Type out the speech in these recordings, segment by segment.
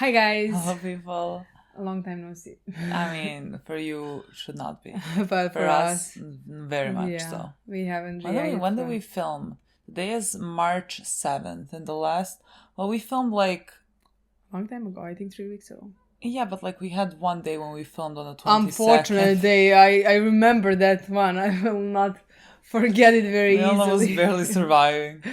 Hi guys. Hello, people. A long time no see. I mean, for you, should not be. But For us, very much yeah, so. we haven't When did we film? Today is March 7th, and we filmed like... long time ago, I think 3 weeks ago. Yeah, but like we had one day when we filmed on the 22nd. Unfortunate day. I remember that one. I will not forget it very easily. Milena was barely surviving.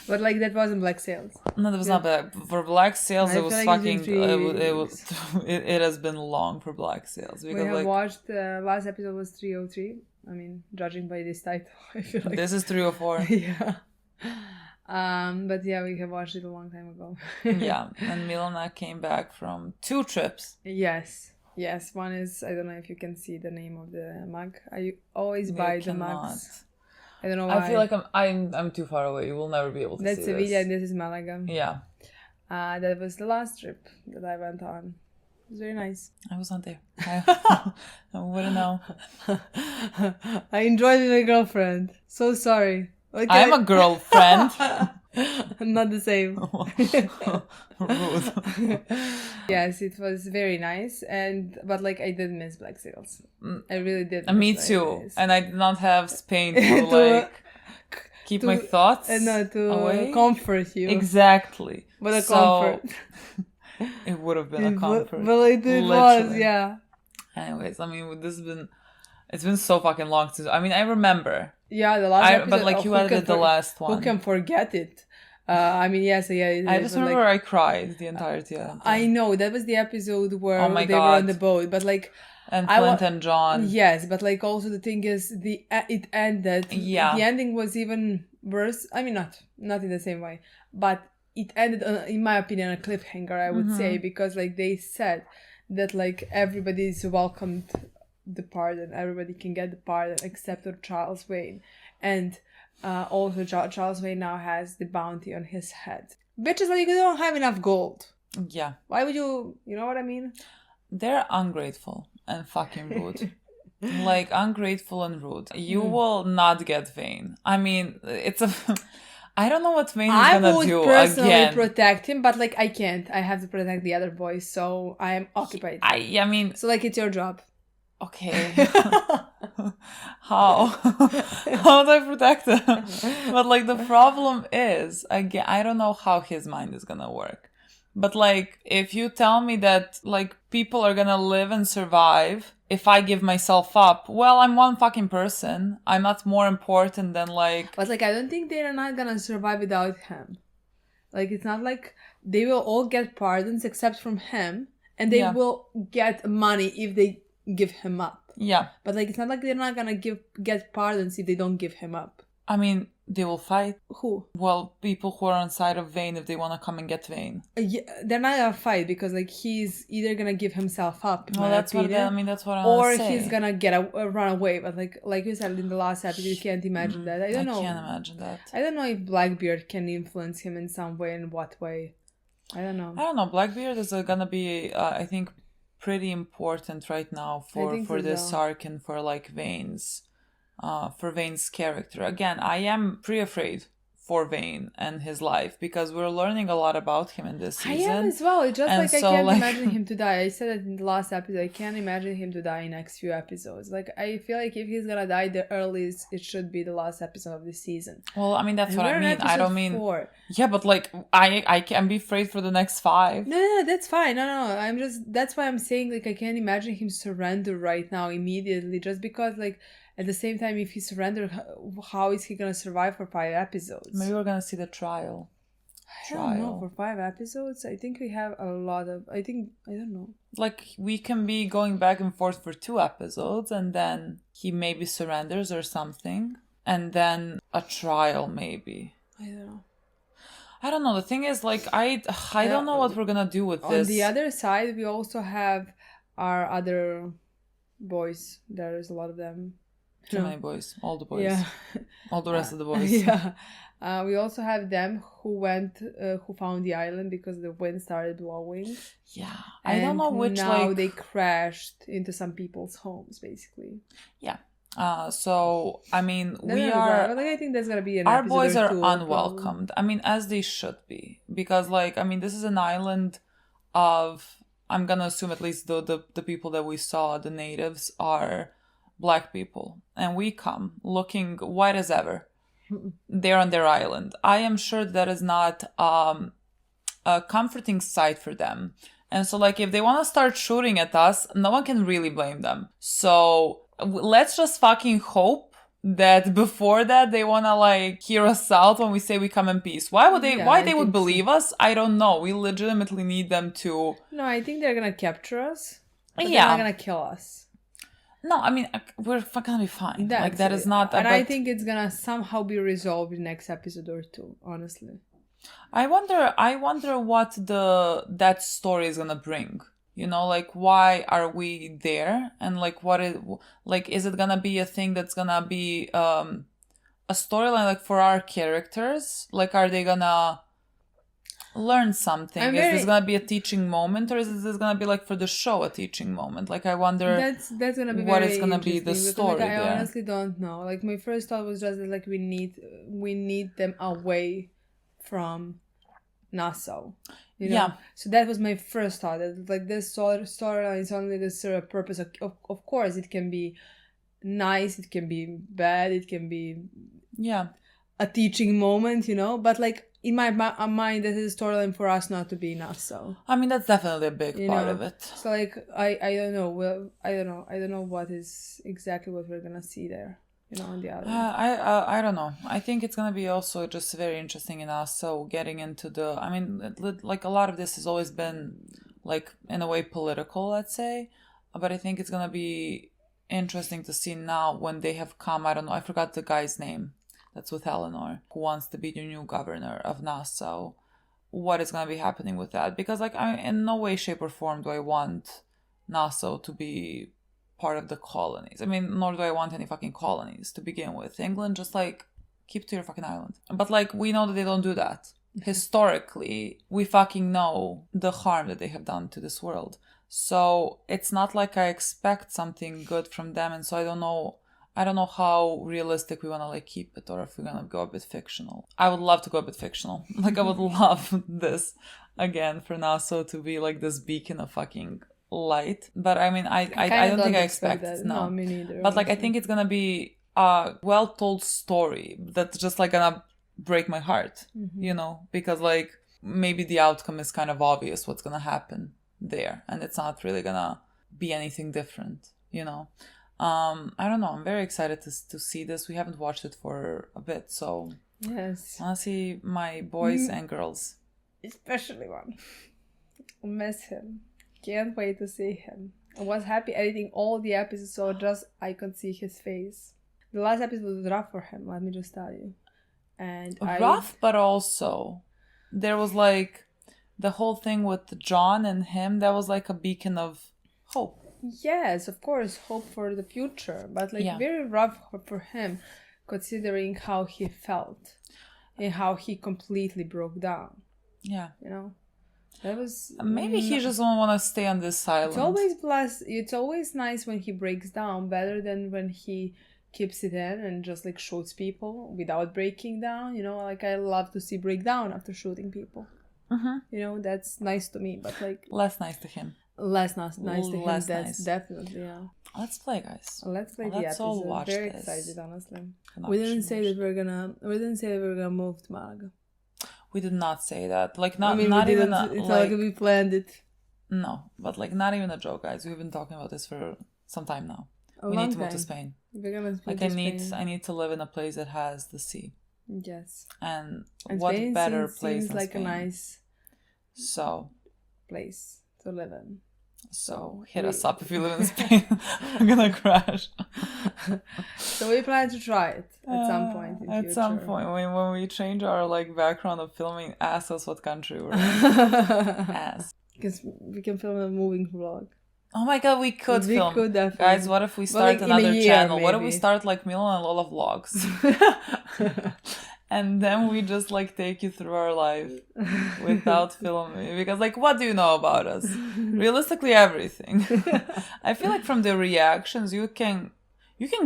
But like that wasn't Black Sails. No, that was not bad. For Black Sails, it was like fucking... it's It has been long for Black Sails. We have watched... last episode was 303. I mean, judging by this title, I feel like... This is 304. Yeah. But yeah, we have watched it a long time ago. Yeah, and Milena came back from 2 trips. Yes. One is, I don't know if you can see the name of the mug. I always buy the mugs. I don't know why. I feel like I'm too far away. You will never be able to see this. That's Sevilla and this is Malaga. Yeah. That was the last trip that I went on. It was very nice. I was not there. I wouldn't know. I enjoyed it with my girlfriend. So sorry. Okay. I'm a girlfriend. Not the same. Rude. Yes, it was very nice, but like I did miss Black Sails. I really did. Me too. And I did not have Spain to keep my thoughts away. Comfort you. Exactly. But comfort. It would have been a comfort. Well, it was, yeah. Anyways, I mean, it's been so fucking long since. I mean, I remember. Yeah, the last episode. But like you edited the last one. Who can forget it? I mean, yes, yeah. I just remember I cried the entirety of it. I know, that was the episode where they were on the boat, but like... And Flint and John. Yes, but like also the thing is, it ended. Yeah. The ending was even worse. I mean, not in the same way, but it ended, in my opinion, a cliffhanger, I would say, because like they said that like everybody is welcomed the pardon, everybody can get the pardon except for Charles Wayne, and also Charles Wayne now has the bounty on his head. Bitches, like, you don't have enough gold. Yeah. Why would you know what I mean? They're ungrateful and fucking rude. Like, ungrateful and rude. You will not get Vane. I mean, it's a... I don't know what Vane is gonna do again. I would personally protect him, but like I can't. I have to protect the other boys, so I am occupied. I mean... So like it's your job. Okay. How? How do I protect him? But like the problem is, again, I don't know how his mind is gonna work. But like, if you tell me that like people are gonna live and survive if I give myself up, well, I'm one fucking person. I'm not more important than like... But like, I don't think they're not gonna survive without him. Like, it's not like they will all get pardons except from him, and they will get money if they give him up. Yeah. But like, it's not like they're not gonna get pardons if they don't give him up. I mean, they will fight. Who? Well, people who are on side of Vane if they want to come and get Vane. Yeah, they're not gonna fight because like he's either gonna give himself up. Well, that's what or he's gonna run away. But like you said in the last episode, you can't imagine that. I don't know. I can't imagine that. I don't know if Blackbeard can influence him in some way and what way. I don't know. Blackbeard is gonna be, I think, pretty important right now for this arc and for like Vane's character. Again, I am pretty afraid for Vane and his life because we're learning a lot about him in this season. I am as well. It's just and like I can't imagine him to die. I said it in the last episode. I can't imagine him to die in the next few episodes. Like, I feel like if he's gonna die, the earliest it should be the last episode of this season. Well, I mean, that's what I mean. I don't mean 4. Yeah, but like I can be afraid for the next 5. No, that's fine. No. I'm just, that's why I'm saying like I can't imagine him surrender right now immediately, just because like at the same time, if he surrendered, how is he going to survive for 5 episodes? Maybe we're going to see the trial. I don't know. For 5 episodes, I think we have a lot of... I don't know. Like, we can be going back and forth for 2 episodes, and then he maybe surrenders or something. And then a trial, maybe. I don't know. The thing is, like, I don't know what we're going to do with this. On the other side, we also have our other boys. There's a lot of them. Too many boys. All the boys. Yeah. All the rest of the boys. Yeah. We also have them who found the island because the wind started blowing. Yeah. I don't know which, now they crashed into some people's homes, basically. Yeah. So, I mean, I think there's going to be an our boys are two, unwelcomed. Probably. I mean, as they should be. Because, like, I mean, this is an island of, I'm gonna assume at least the people that we saw, the natives, are black people, and we come looking white as ever. They're on their island. I am sure that is not a comforting sight for them. And so, like, if they want to start shooting at us, no one can really blame them. So let's just fucking hope that before that they want to, like, hear us out when we say we come in peace. Why would they? Why they would believe us? I don't know. We legitimately need them to. No, I think they're gonna capture us. But they're not gonna kill us. No, I mean, we're gonna be fine. That is not. And I think it's gonna somehow be resolved in the next episode or two. Honestly. I wonder what that story is gonna bring. You know, like, why are we there? And like, is it gonna be a thing that's gonna be a storyline, like, for our characters? Like, are they gonna learn something? Is this gonna be a teaching moment, or is this gonna be, like, for the show a teaching moment? Like, I wonder that's gonna be what is gonna be the story like, I there. honestly don't know. Like, my first thought was just that, like, we need them away from Nassau, you know? Yeah. So that was my first thought, that, like, this storyline is only the sort of purpose of course it can be nice, it can be bad, it can be a teaching moment, you know, but, like, in my mind, this is a storyline for us not to be Nassau. I mean, that's definitely a big part of it. So, like, I don't know. Well, I don't know what is exactly what we're gonna see there. You know, on the other. I don't know. I think it's gonna be also just very interesting in us. So getting into I mean, like, a lot of this has always been, like, in a way political, let's say, but I think it's gonna be interesting to see now when they have come. I don't know. I forgot the guy's name. That's with Eleanor, who wants to be the new governor of Nassau. What is gonna be happening with that? Because, like, in no way, shape, or form do I want Nassau to be part of the colonies. I mean, nor do I want any fucking colonies to begin with. England, just, like, keep to your fucking island. But, like, we know that they don't do that. Historically, we fucking know the harm that they have done to this world. So it's not like I expect something good from them, and so I don't know how realistic we want to, like, keep it, or if we're gonna go a bit fictional. I would love to go a bit fictional. Like, I would love this again for Nassau to be, like, this beacon of fucking light. But I mean, I don't think I expect that. No, me neither. But, like, I think it's gonna be a well-told story that's just, like, gonna break my heart, you know, because, like, maybe the outcome is kind of obvious what's gonna happen there, and it's not really gonna be anything different, you know. I don't know. I'm very excited to see this. We haven't watched it for a bit, so yes, I want to see my boys and girls, especially one. I miss him. Can't wait to see him. I was happy editing all the episodes, so just I could see his face. The last episode was rough for him, let me just tell you. And rough, but also there was, like, the whole thing with John and him. That was, like, a beacon of hope. Yes, of course, hope for the future, but, like, very rough for him, considering how he felt and how he completely broke down. Yeah, you know. That was maybe he just don't want to stay on this island. It's always nice when he breaks down, better than when he keeps it in and just, like, shoots people without breaking down. You know, like, I love to see breakdown after shooting people. You know, that's nice to me, but, like, less nice to him. Less nice to him. That's nice. Definitely, yeah. Let's play, guys. Let's play the episode. All watch very this. Excited, honestly. We didn't say that we're gonna move to Malaga. We did not say that. Like, not even. It's not like we planned it. No, but, like, not even a joke, guys. We've been talking about this for some time now. We need to move to Spain. We're gonna move to Spain. I need to live in a place that has the sea. Yes. And what Spain better place seems than like Spain? A nice place to live in. So hit us up if you live in Spain. I'm gonna crash. So we plan to try it at some point in future. At some point, when we change our, like, background of filming, ask us what country we're in. Ask. Because we can film a moving vlog. Oh my god, we could film. Could definitely. Guys, what if we start another channel? Maybe. What if we start, like, milena and lola vlogs? And then we just, like, take you through our life without filming. Because, like, what do you know about us? Realistically, everything. I feel like from the reactions, you can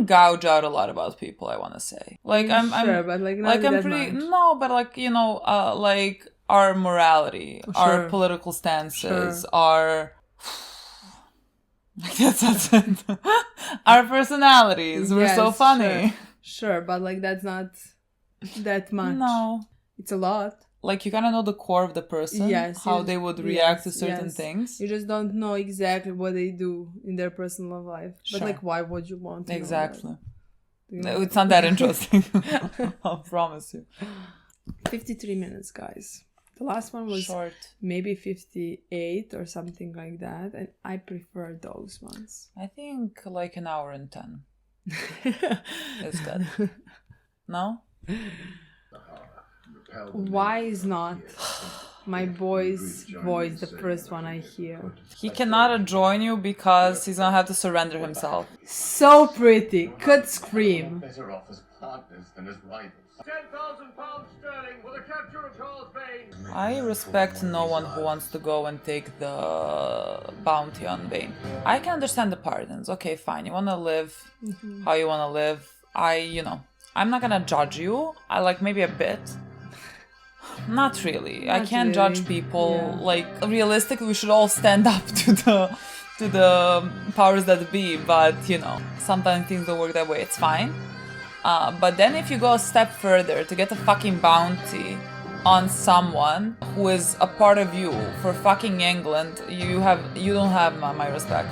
gouge out a lot about people, I want to say. Like, I'm sure, but, like, not I'm that pretty... much. No, but, like, you know, like, our morality, our Sure. political stances, Sure. our that's it. Our personalities. We're so Yes, funny. Sure, but like that's not that much. No. It's a lot. Like you kind of know the core of the person, Yes. how you they just- would react to yes, certain yes. things. You just don't know exactly what they do in their personal life. But Sure. like, why would you want to Exactly. know that? You No, know? it's not that interesting. I promise you. 53 minutes, guys. The last one was Short. maybe 58 or something like that, and I prefer those ones. I think like an hour and 10 is good. No? Why is not my boy's voice the first one I hear? He cannot join you because he's gonna have to surrender himself. So pretty, could scream. Better off as partners than as rivals. £10,000 sterling for the capture of Charles Vane. I respect no one who wants to go and take the bounty on Bane. I can understand the pardons. Okay, fine. You wanna live how you wanna live. I'm not gonna judge you. I like maybe a bit. Not really. I Not can't really. judge people. Yeah. Like realistically, we should all stand up to the powers that be. But sometimes things don't work that way. It's fine. But then if you go a step further to get a fucking bounty on someone who is a part of you for fucking England, you don't have my respect.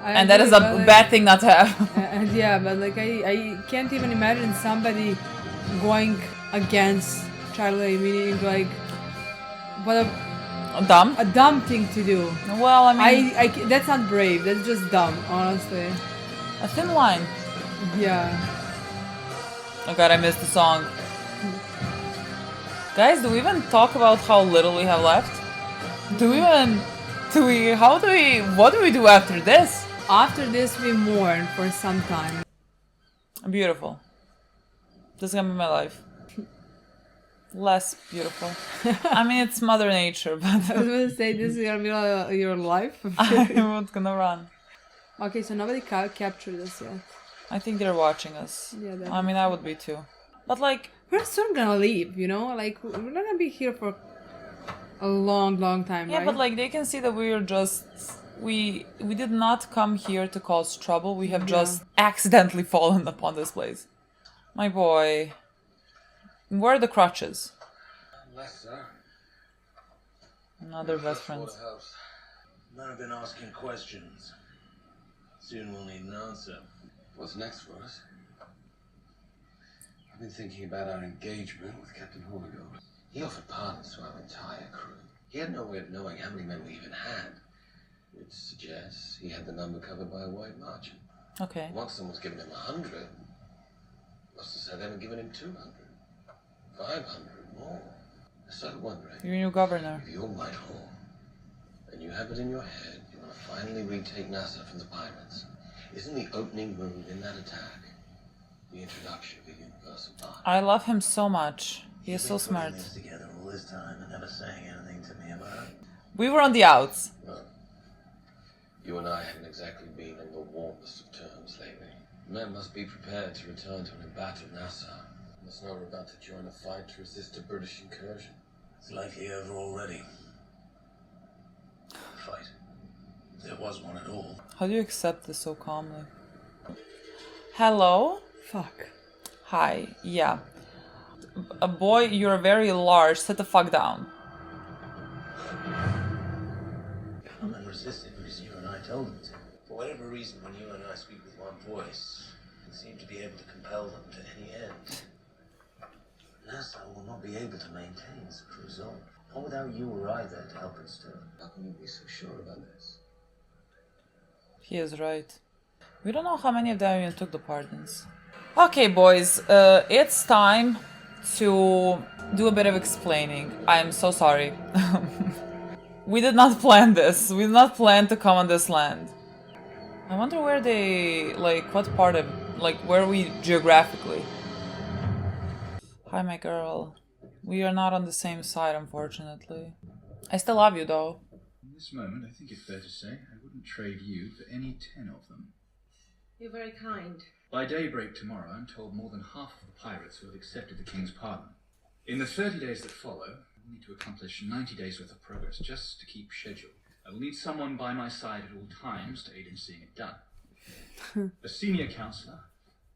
And that is a bad thing not to have. And yeah, but like I can't even imagine somebody going against Charlie, meaning like what Dumb? a dumb thing to do. Well, I mean, I that's not brave. That's just dumb, honestly. a thin line. Yeah. Oh god, I missed the song. Guys, do we even talk about how little we have left? What do we do after this? After this, we mourn for some time. Beautiful. This is gonna be my life. Less beautiful. I mean, it's Mother Nature, but I was gonna say this is gonna be your life. I'm not gonna run. Okay, so nobody captured us yet. I think they're watching us. Yeah, I mean, I would be too. But like, we're soon gonna leave, Like we're not gonna be here for a long, long time, yeah, right? but like they can see that we're just we did not come here to cause trouble. We have just accidentally fallen upon this place. My boy, where are the crutches? Less, sir. Another best friends. Men have been asking questions. Soon we'll need an answer. What's next for us? I've been thinking about our engagement with Captain Hornigold. He offered pardons to our entire crew. He had no way of knowing how many men we even had, which suggests he had the number covered by a white margin. Okay. Once someone's given him 100, must have said they haven't given him 200, 500 more. I started wondering, You're new governor. if you're Whitehall, and you have it in your head you want to finally retake Nassau from the pirates, isn't the opening move in that attack the introduction of a universal pardon? I love him so much. He is so smart. This together all this time and never saying anything to me about it. We were on the outs. Well, you and I haven't exactly been on the warmest of terms lately. Men must be prepared to return to an embattled Nassau. Must know we're about to join a fight to resist a British incursion. It's likely over already. Fight. If there was one at all. How do you accept this so calmly? Hello? Fuck. Hi. Yeah. A boy, you're very large. Sit the fuck down. I'm unresisting because you and I told them to. For whatever reason, when you and I speak with one voice, we seem to be able to compel them to any end. Nassau will not be able to maintain such a result. Not without you or I there to help it stir. How can you be so sure about this? He is right. We don't know how many of them even took the pardons. Okay, boys. It's time to do a bit of explaining. I'm so sorry. We did not plan this. We did not plan to come on this land. I wonder where they, like, what part of, like, where are we geographically? Hi, my girl. We are not on the same side, unfortunately. I still love you, though. In this moment, I think it's fair to say I wouldn't trade you for any 10 of them. You're very kind. By daybreak tomorrow, I'm told more than half of the pirates will have accepted the king's pardon. In the 30 days that follow, I'll need to accomplish 90 days worth of progress just to keep schedule. I will need someone by my side at all times to aid in seeing it done. A senior counselor,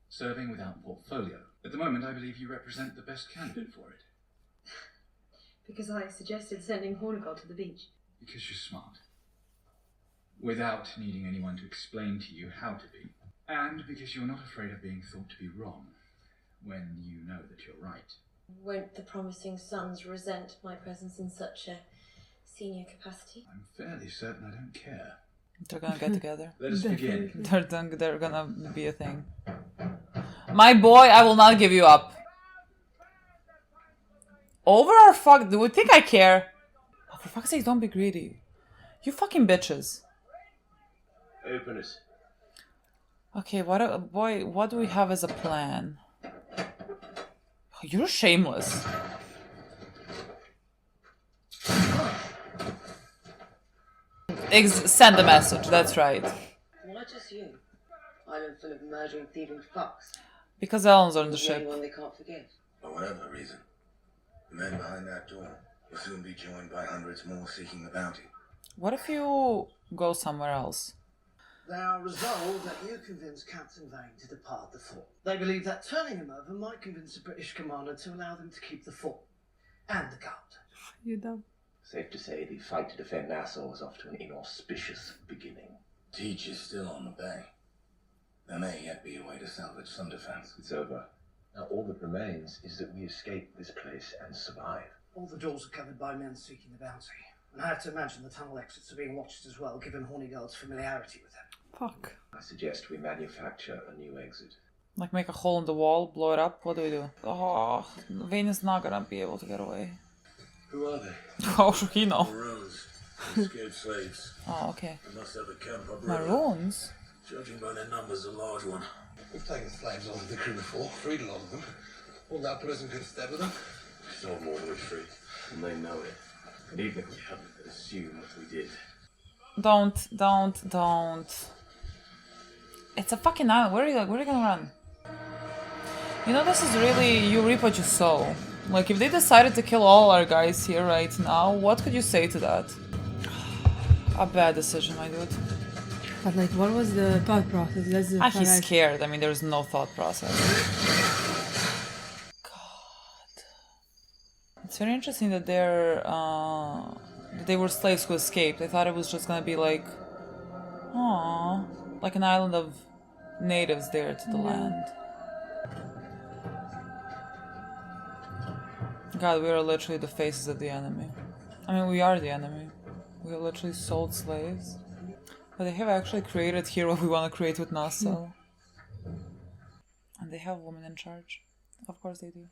serving without portfolio. At the moment, I believe you represent the best candidate for it. Because I suggested sending Hornigold to the beach. Because you're smart. Without needing anyone to explain to you how to be. And because you're not afraid of being thought to be wrong when you know that you're right. Won't the promising sons resent my presence in such a senior capacity? I'm fairly certain I don't care. They're gonna get together. Let us begin. They're gonna be a thing. My boy, I will not give you up. Over or fuck? Do we think I care? Oh, for fuck's sake, don't be greedy. You fucking bitches. Open it. Okay, what do we have as a plan? Oh, you're shameless. Send a message, that's right. Why just you? Island full of murdering, thieving fucks. Because Ellen's on the The ship. only one they can't forgive. For whatever the reason, the men behind that door will soon be joined by hundreds more seeking the bounty. What if you go somewhere else? They are resolved that you convince Captain Vane to depart the fort. They believe that turning him over might convince the British commander to allow them to keep the fort. And the guard. You dumb. Safe to say the fight to defend Nassau was off to an inauspicious beginning. Teach is still on the bay. There may yet be a way to salvage some defense. It's over. Now all that remains is that we escape this place and survive. All the doors are covered by men seeking the bounty. And I have to imagine the tunnel exits are being watched as well, given Hornigold's familiarity with them. Fuck. I suggest we manufacture a new exit. Like make a hole in the wall, blow it up? What do we do? Oh, Vane is not gonna be able to get away. Who are they? How should he know? Maroons. Escaped slaves. Oh, okay. They must have a camp up river. Maroons? Judging by their numbers, a large one. We've taken slaves off the crew before, freed a lot of them. Won't that put us in good stead with them? We saw more than we freed, and they know it. And even if we hadn't, they'd assume that we did. Don't. It's a fucking island. Where are you gonna run? You know, this is really, you reap what you sow. Like, if they decided to kill all our guys here right now, what could you say to that? A bad decision, my dude. But like, what was the thought process? That's the He's part scared. I mean, there's no thought process. God. It's very interesting that that they were slaves who escaped. I thought it was just gonna be like, aww, like an island of natives there to the land. God, we are literally the faces of the enemy. I mean, we are the enemy. We have literally sold slaves. But they have actually created here what we want to create with Nassau. And they have women in charge. Of course they do.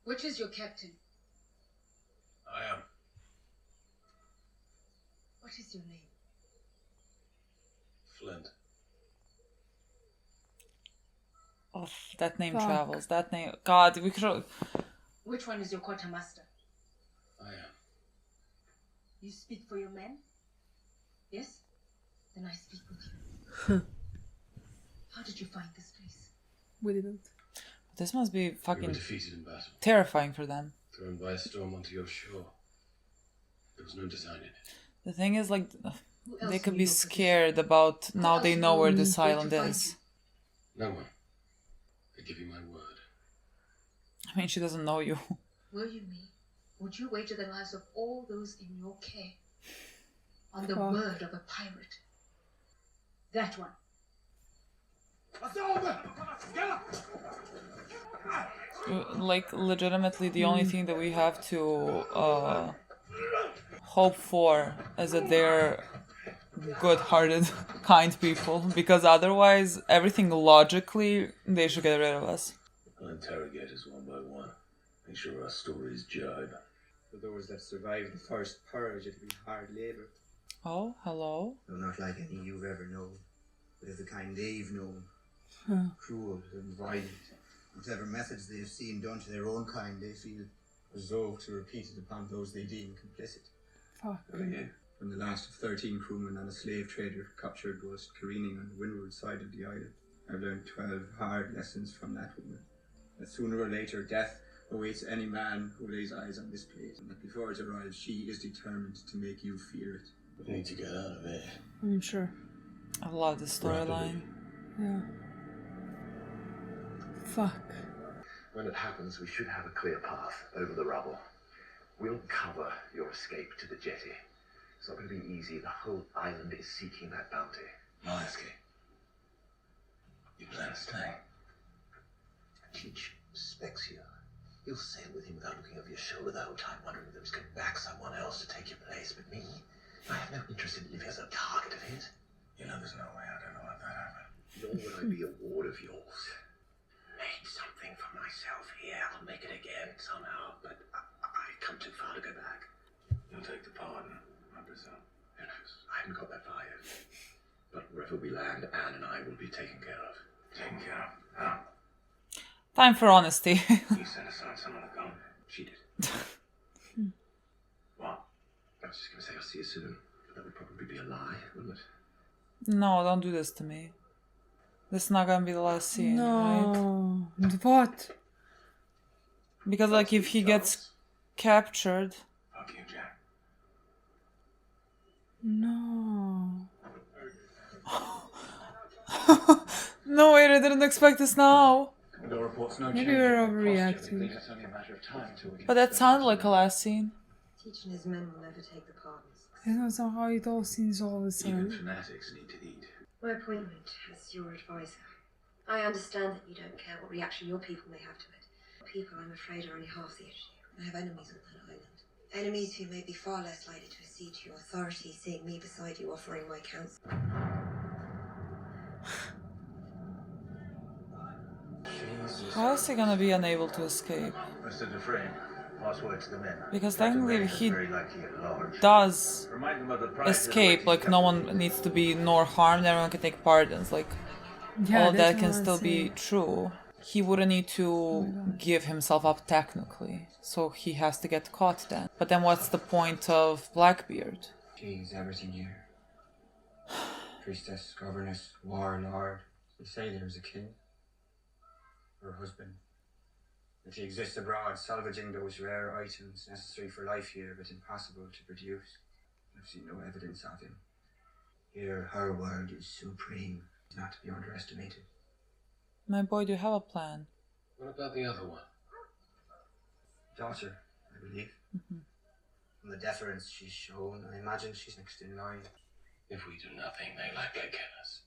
Which is your captain? I am. What is your name? Flint. Oh, that name Fuck. travels. That name... God, we could... Which one is your quartermaster? I am. You speak for your men? Yes? Then I speak with you. How did you find this place? we didn't. This must be We were fucking defeated in battle, terrifying for them. thrown by a storm onto your shore. There was no design in it. The thing is, like, Who else they could knew be your position? scared about now else they know where knew this where to island find is. No one. I give you my word. I mean, she doesn't know you. Were you me? Would you wager the lives of all those in your care on the Fuck. word of a pirate? That one. Like, legitimately, the only thing that we have to hope for is that they're good-hearted, kind people, because otherwise, everything logically, they should get rid of us. I'll interrogate us one by one. Make sure our stories jibe. For those that survived the first purge, it'll be hard labour. Oh, hello? Though not like any you've ever known, but of the kind they've known. Cruel and violent. Whatever methods they've seen done to their own kind, they feel resolved to repeat it upon those they deem complicit. Fuck. Who are you? When the last of 13 crewmen and a slave trader captured was careening on the windward side of the island, I've learned 12 hard lessons from that woman. That sooner or later, death awaits any man who lays eyes on this place, and that before it arrives, she is determined to make you fear it. We need to get out of here. I'm sure. I love the storyline. Yeah. Fuck. When it happens, we should have a clear path over the rubble. We'll cover your escape to the jetty. It's not going to be easy. The whole island is seeking that bounty. My escape. You plan to stay? Teach respects you. You'll sail with him without looking over your shoulder the whole time, wondering if there was going to back someone else to take your place. But me, I have no interest in living as a target of his. You know there's no way I don't know what that happened. Nor would I be a ward of yours. Made something for myself here. I'll make it again somehow, but I've come too far to go back. You'll take the pardon, I presume. Who knows? I haven't got that far yet. But wherever we land, Anne and I will be taken care of. Taken care of. How? Time for honesty. You set aside someone to come. She did. What? I was just going to say I'll see you soon. But that would probably be a lie, wouldn't it? No, don't do this to me. This is not gonna be the last scene, right? No. What? Because like if he gets captured. Fuck you, Jack. No. No, wait, I didn't expect this now. No reports, no Maybe change. we're Posture, overreacting. believe it's only a matter of time till we But that sounded like a last scene. Teach and his men will never take the pardons. I don't know how it all seems all the Even same. fanatics need to eat. My appointment as your advisor. I understand that you don't care what reaction your people may have to it. People, I'm afraid, are only half the issue. I have enemies on that island. Enemies who may be far less likely to accede to your authority, seeing me beside you offering my counsel. How is he gonna be unable to escape? Mr. Dufresne, pass word to the men. Because Captain technically Vane if is he very likely at large. does Remind them of the prize escape, that awaits like no Captain one needs to be nor harmed, everyone can take pardons, like Yeah, all that's that what can I'm still be saying. true. He wouldn't need to give himself up technically, so he has to get caught then. But then what's the point of Blackbeard? She's everything here. Priestess, governess, warlord. They say there's a king. Her husband. That he exists abroad, salvaging those rare items necessary for life here, but impossible to produce. I've seen no evidence of him. Here, her word is supreme, not to be underestimated. My boy, do you have a plan? What about the other one? Daughter, I believe. From the deference she's shown, I imagine she's next in line. If we do nothing, they likely kill us.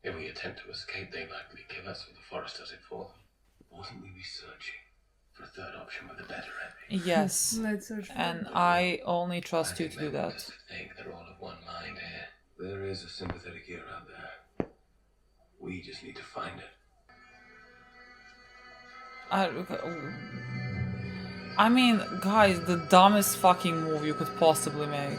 If we attempt to escape, they likely kill us, or the forest does it for them. Wouldn't we be searching for a third option with a better ending? Yes. Let's search for And it. I only trust I you think to do they want that. us to think they're all of one mind here. There is a sympathetic ear out there. We just need to find it. I mean, guys, the dumbest fucking move you could possibly make.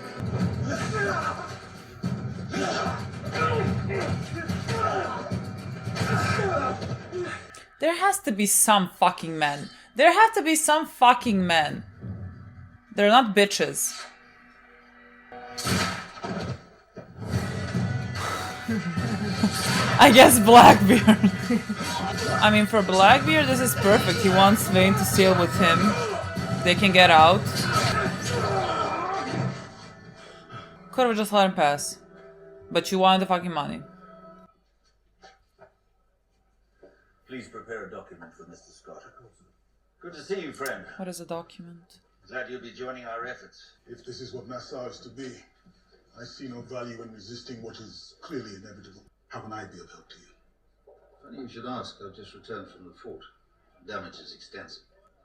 There has to be some fucking men. There have to be some fucking men. They're not bitches. I guess Blackbeard. I mean, for Blackbeard, this is perfect. He wants Vane to sail with him. They can get out. Could have just let him pass. But you wanted the fucking money. Please prepare a document for Mr. Scott. Good to see you, friend. What is a document? Glad you'll be joining our efforts. If this is what Nassau is to be, I see no value in resisting what is clearly inevitable. How can I be of help to you? Funny you should ask. I've just returned from the fort. Damage is extensive.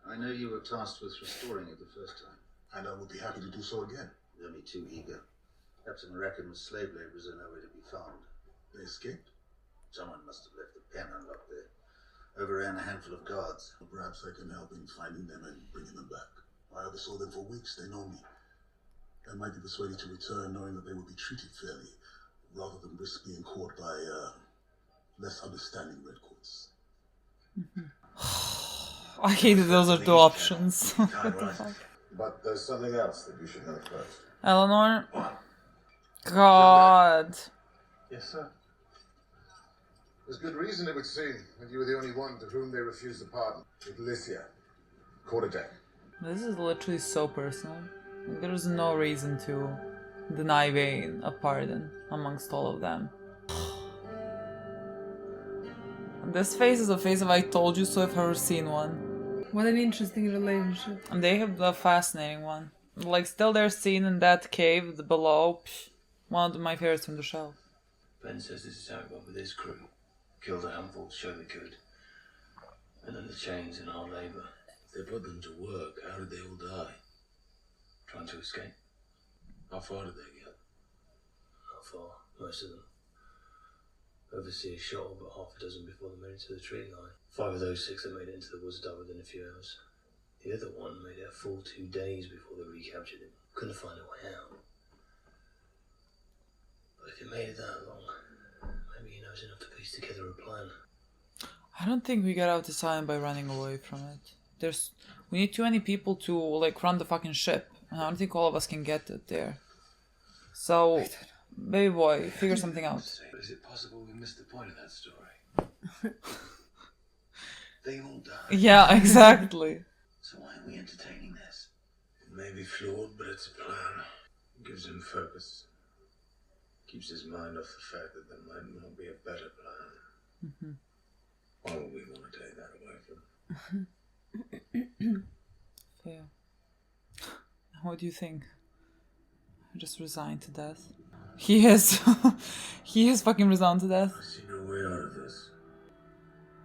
I know you were tasked with restoring it the first time. And I would be happy to do so again. You're only too eager. Captain Rackham's slave laborers are nowhere to be found. They escaped? Someone must have left the pen unlocked there. Overran a handful of guards. Perhaps I can help in finding them and bringing them back. I ever saw them for weeks. They know me. I might be persuaded to return knowing that they will be treated fairly, rather than risk being caught by less understanding redcoats. I hated those are two options. What the fuck? But there's something else that you should know first. Eleanor? God. Yes, sir. There's good reason, it would seem, that you were the only one to whom they refused a pardon. With Lycia. Quarterdeck. This is literally so personal. There's no reason to deny Vane a pardon amongst all of them. This face is a face of I told you so if I've ever seen one. What an interesting relationship. And they have a fascinating one. Like, still their scene in that cave below. One of my favorites from the show. Ben says this is how it went with his crew. Killed a handful to show they could. And then the chains in our labour. If they put them to work, how did they all die? Trying to escape. How far did they get? Not far, most of them. Overseer shot all but half a dozen before they made it to the tree line. 5 of those 6 that made it into the woods died within a few hours. The other one made it a full 2 days before they recaptured him. Couldn't find a way out. But if it made it that long, maybe he knows enough to piece together a plan. I don't think we get out this island by running away from it. We need too many people to like run the fucking ship, and I don't think all of us can get it there. So, baby boy, figure something out. But is it possible we missed the point of that story? They all died. Yeah, exactly. So why are we entertaining this? It may be flawed, but it's a plan. It gives him focus. Keeps his mind off the fact that there might not be a better plan. Mm-hmm. Why would we want to take that away from him? Fair. What do you think? Just resigned to death. He is. He is fucking resigned to death. I see no way out of this.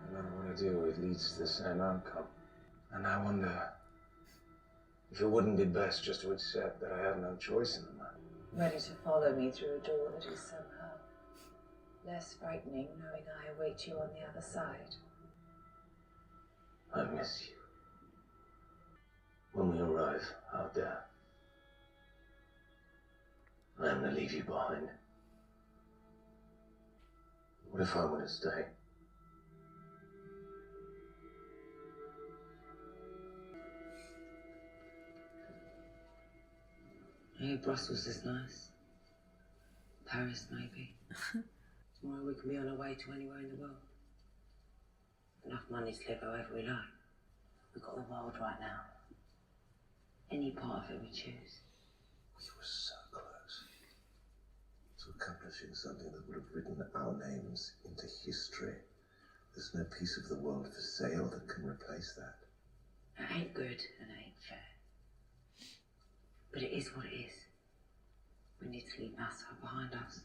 No matter what I do, it leads to the same outcome. And I wonder if it wouldn't be best just to accept that I have no choice in the matter. Ready to follow me through a door that is somehow less frightening, knowing I await you on the other side. I miss you. When we arrive out there, I am going to leave you behind. What if I want to stay? Hey, Brussels is nice. Paris, maybe. Tomorrow we can be on our way to anywhere in the world. Enough money to live however we like. We've got the world right now. Any part of it we choose. We were so close to accomplishing something that would have written our names into history. There's no piece of the world for sale that can replace that. It ain't good and it ain't fair. But it is what it is. We need to leave Nassau behind us.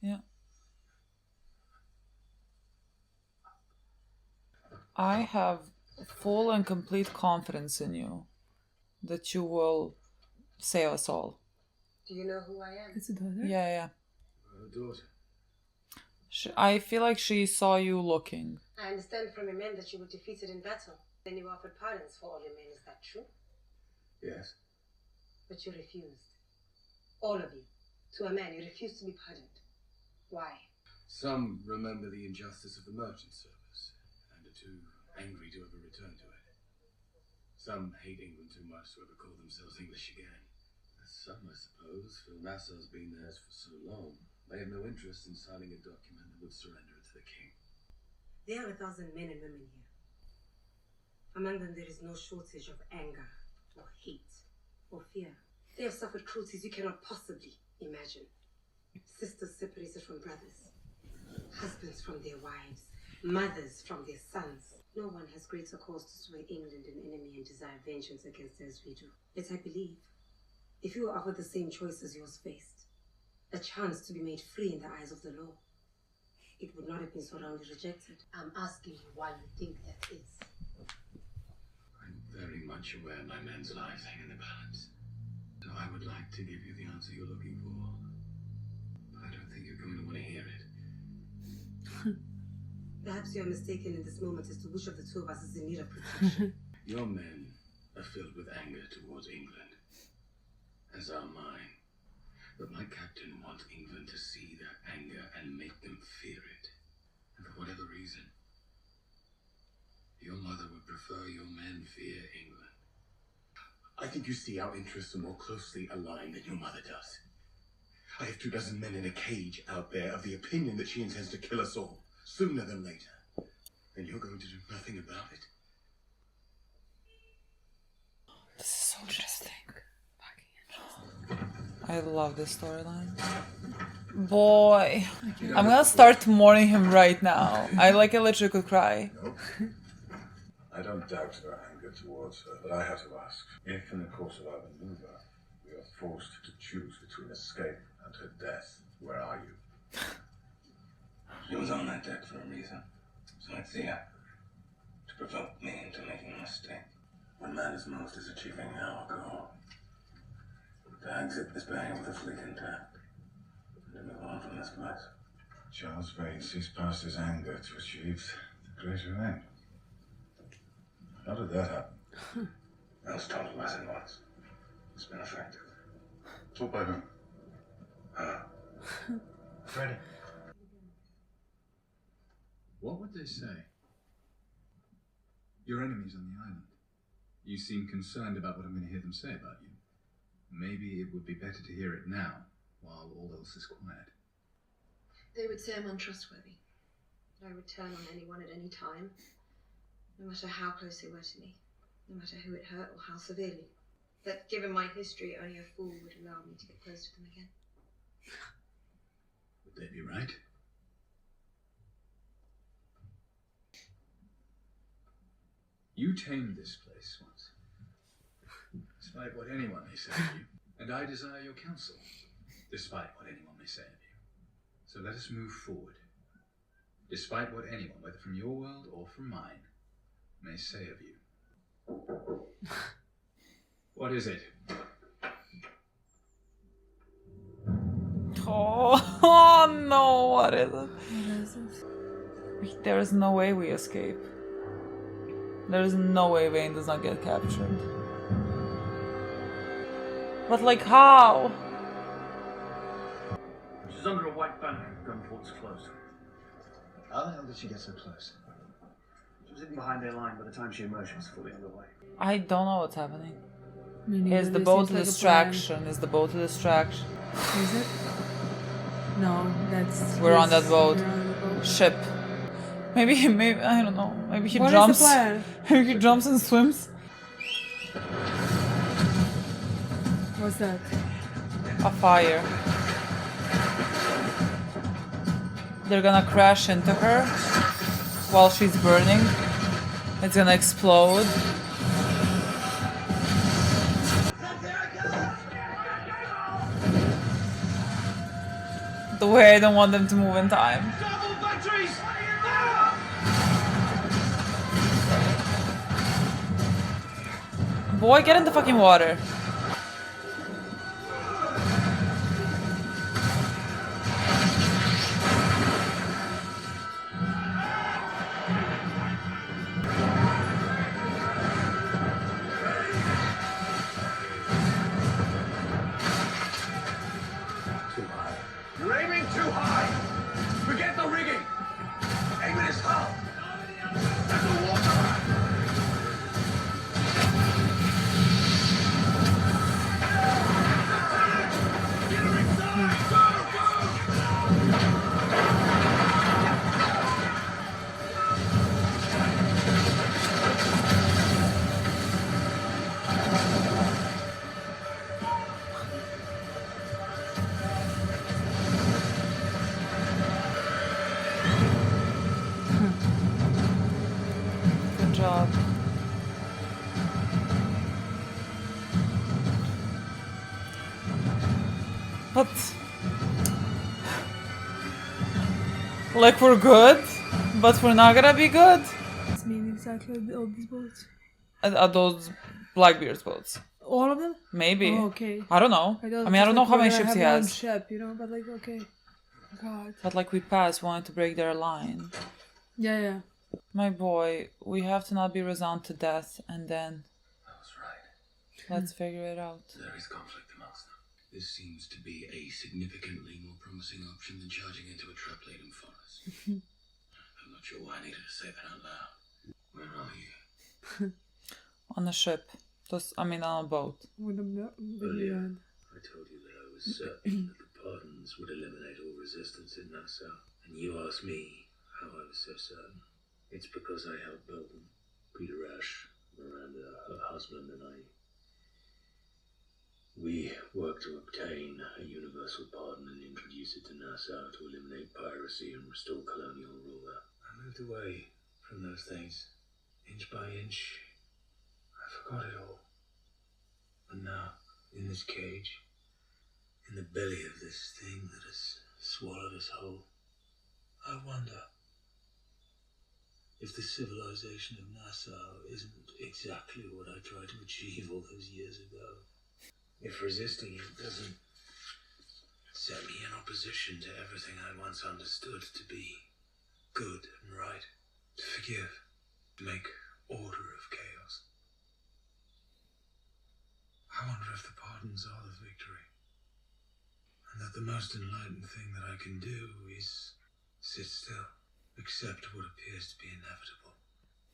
Yeah. I have full and complete confidence in you that you will save us all. Do you know who I am? It's a daughter? Yeah. Her daughter. I feel like she saw you looking. I understand from your men that you were defeated in battle. Then you offered pardons for all your men. Is that true? Yes. But you refused. All of you. To a man, you refused to be pardoned. Why? Some remember the injustice of the merchant service and are too angry to ever return to it. Some hate England too much to ever call themselves English again. Some, I suppose, feel Nassau's been theirs for so long, they have no interest in signing a document that would surrender it to the king. There are 1,000 men and women here. Among them, there is no shortage of anger, or hate, or fear. They have suffered cruelties you cannot possibly imagine. Sisters separated from brothers, husbands from their wives, mothers from their sons. No one has greater cause to swear England an enemy and desire vengeance against her as we do. Yet I believe, if you were offered the same choice as yours faced, a chance to be made free in the eyes of the law, it would not have been so roundly rejected. I'm asking you why you think that is. I'm very much aware my men's lives hang in the balance. So I would like to give you the answer you're looking for. But I don't think you're going to want to hear it. Perhaps you are mistaken in this moment as to which of the two of us is in need of protection. Your men are filled with anger towards England, as are mine. But my captain wants England to see their anger and make them fear it. And for whatever reason, your mother would prefer your men fear England. I think you see our interests are more closely aligned than your mother does. I have 24 men in a cage out there of the opinion that she intends to kill us all. sooner than later. And you're going to do nothing about it? This is so interesting. I love this storyline. Boy, I'm gonna start mourning him right now. I literally could cry. No. I don't doubt her anger towards her, but I have to ask, if in the course of our maneuver we are forced to choose between escape and her death, where are you? She was on that deck for a reason. So I'd see her. To provoke me into making a mistake. What matters most is achieving our goal. To exit this bay with a fleet intact. And to move on from this place. Charles Vane sees past his anger to achieve the greater end. How did that happen? I was taught a lesson once. It's been effective. Taught by whom? Freddy. What would they say? Your enemies on the island. You seem concerned about what I'm going to hear them say about you. Maybe it would be better to hear it now, while all else is quiet. They would say I'm untrustworthy. That I would turn on anyone at any time, no matter how close they were to me, no matter who it hurt or how severely. That given my history, only a fool would allow me to get close to them again. Would they be right? You tamed this place once, despite what anyone may say of you, and I desire your counsel, despite what anyone may say of you. So let us move forward, despite what anyone, whether from your world or from mine, may say of you. What is it? Oh no, what is it? There is no way we escape. There is no way Vane does not get captured. But how? She's under a white banner, gunport's closed. How the hell did she get so close? She was hidden behind their line by the time she emerged. She was fully underway. I don't know what's happening. Is the boat a distraction? Is the boat a distraction? Is it? No, that's... We're on that boat. We're on the boat. Ship. Maybe, I don't know. Maybe he What jumps. is the plan? Maybe he jumps and swims. What's that? A fire. They're gonna crash into her while she's burning. It's gonna explode. The way I don't want them to move in time. Boy, get in the fucking water. Too high. You're aiming too high! Forget the rigging! Aim at his hull! Let the water out! Good job. But we're good, but we're not gonna be good. It's mean exactly all these boats. Are those Blackbeard's boats? All of them? Maybe. Oh, okay. I don't know. I don't know how many ships he has. Ship, but okay. God. But we passed, wanted to break their line. Yeah. My boy, we have to not be resigned to death, and then I was right. let's figure it out. There is conflict amongst them. This seems to be a significantly more promising option than charging into a trap-laden forest. I'm not sure why I needed to say that out loud. Where are you? On a ship. on a boat. Earlier, I told you that I was certain that the pardons would eliminate all resistance in Nassau. And you asked me How I was so certain. It's because I helped build them. Peter Ash, Miranda, her husband, and I. We worked to obtain a universal pardon and introduce it to Nassau to eliminate piracy and restore colonial rule there. I moved away from those things, inch by inch. I forgot it all. And now, in this cage, in the belly of this thing that has swallowed us whole, I wonder if the civilization of Nassau isn't exactly what I tried to achieve all those years ago. If resisting it doesn't set me in opposition to everything I once understood to be good and right, to forgive, to make order of chaos. I wonder if the pardons are the victory, and that the most enlightened thing that I can do is sit still, accept what appears to be inevitable,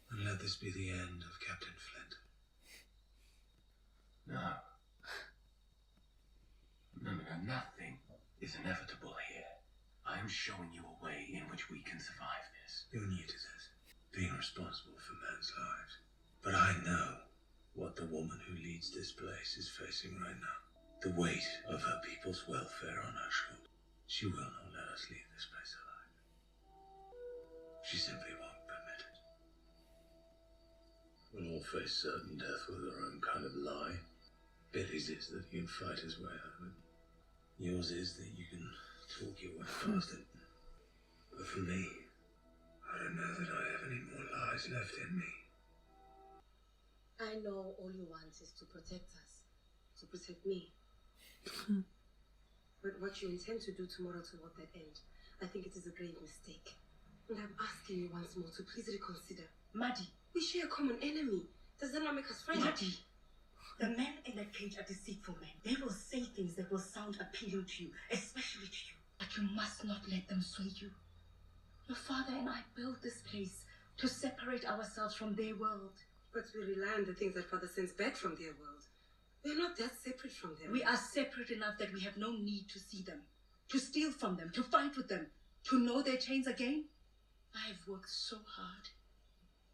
and let this be the end of Captain Flint. No. No, nothing is inevitable here. I am showing you a way in which we can survive this. You're new to this, being responsible for men's lives. But I know what the woman who leads this place is facing right now. The weight of her people's welfare on her shoulders. She will not let us leave this place alive. She simply won't permit it. We'll all face certain death with our own kind of lie. Billy's is that he can fight his way out of it. Yours is that you can talk your way past it. But for me, I don't know that I have any more lies left in me. I know all you want is to protect us, to protect me. But what you intend to do tomorrow toward that end, I think it is a grave mistake. And I'm asking you once more to please reconsider. Maddie. We share a common enemy. Does that not make us friends? Maddie. The men in that cage are deceitful men. They will say things that will sound appealing to you, especially to you. But you must not let them sway you. Your father and I built this place to separate ourselves from their world. But we rely on the things that Father sends back from their world. We're not that separate from them. We are separate enough that we have no need to see them, to steal from them, to fight with them, to know their chains again. I have worked so hard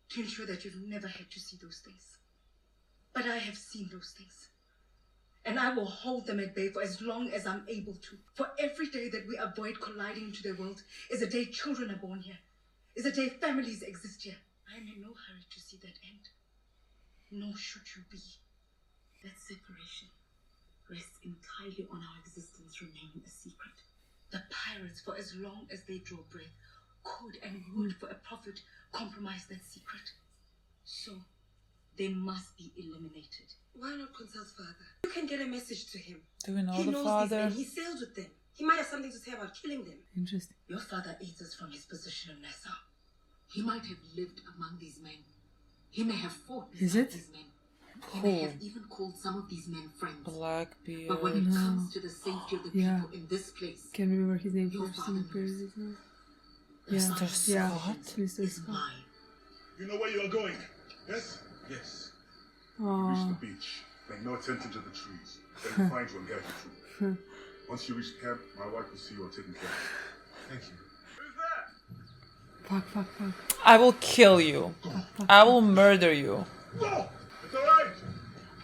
to ensure that you've never had to see those things. But I have seen those things. And I will hold them at bay for as long as I'm able to. For every day that we avoid colliding into their world is a day children are born here, is a day families exist here. I am in no hurry to see that end. Nor should you be. That separation rests entirely on our existence remaining a secret. The pirates, for as long as they draw breath, could and would for a profit compromise that secret. So, they must be eliminated. Why not consult Father? You can get a message to him. Do we know he the knows father? These men. He sailed with them. He might have something to say about killing them. Interesting. Your father aids us from his position in Nassau. He might have lived among these men. He may have fought Is it? these men. He may have even called some of these men friends. Blackbeard. But when it comes to the safety of the people in this place, Can't remember his name your for father some period. The Yeah, Mr. yeah, Scott? Mr. is Scott. mine. You know where you are going? Yes? Yes. Reach Oh, the beach. Make no attention to the trees. They'll find you and guide you through. Once you reach camp, my wife will see you are taken care of. Thank you. fuck. I will kill you. I will murder you. No! It's alright!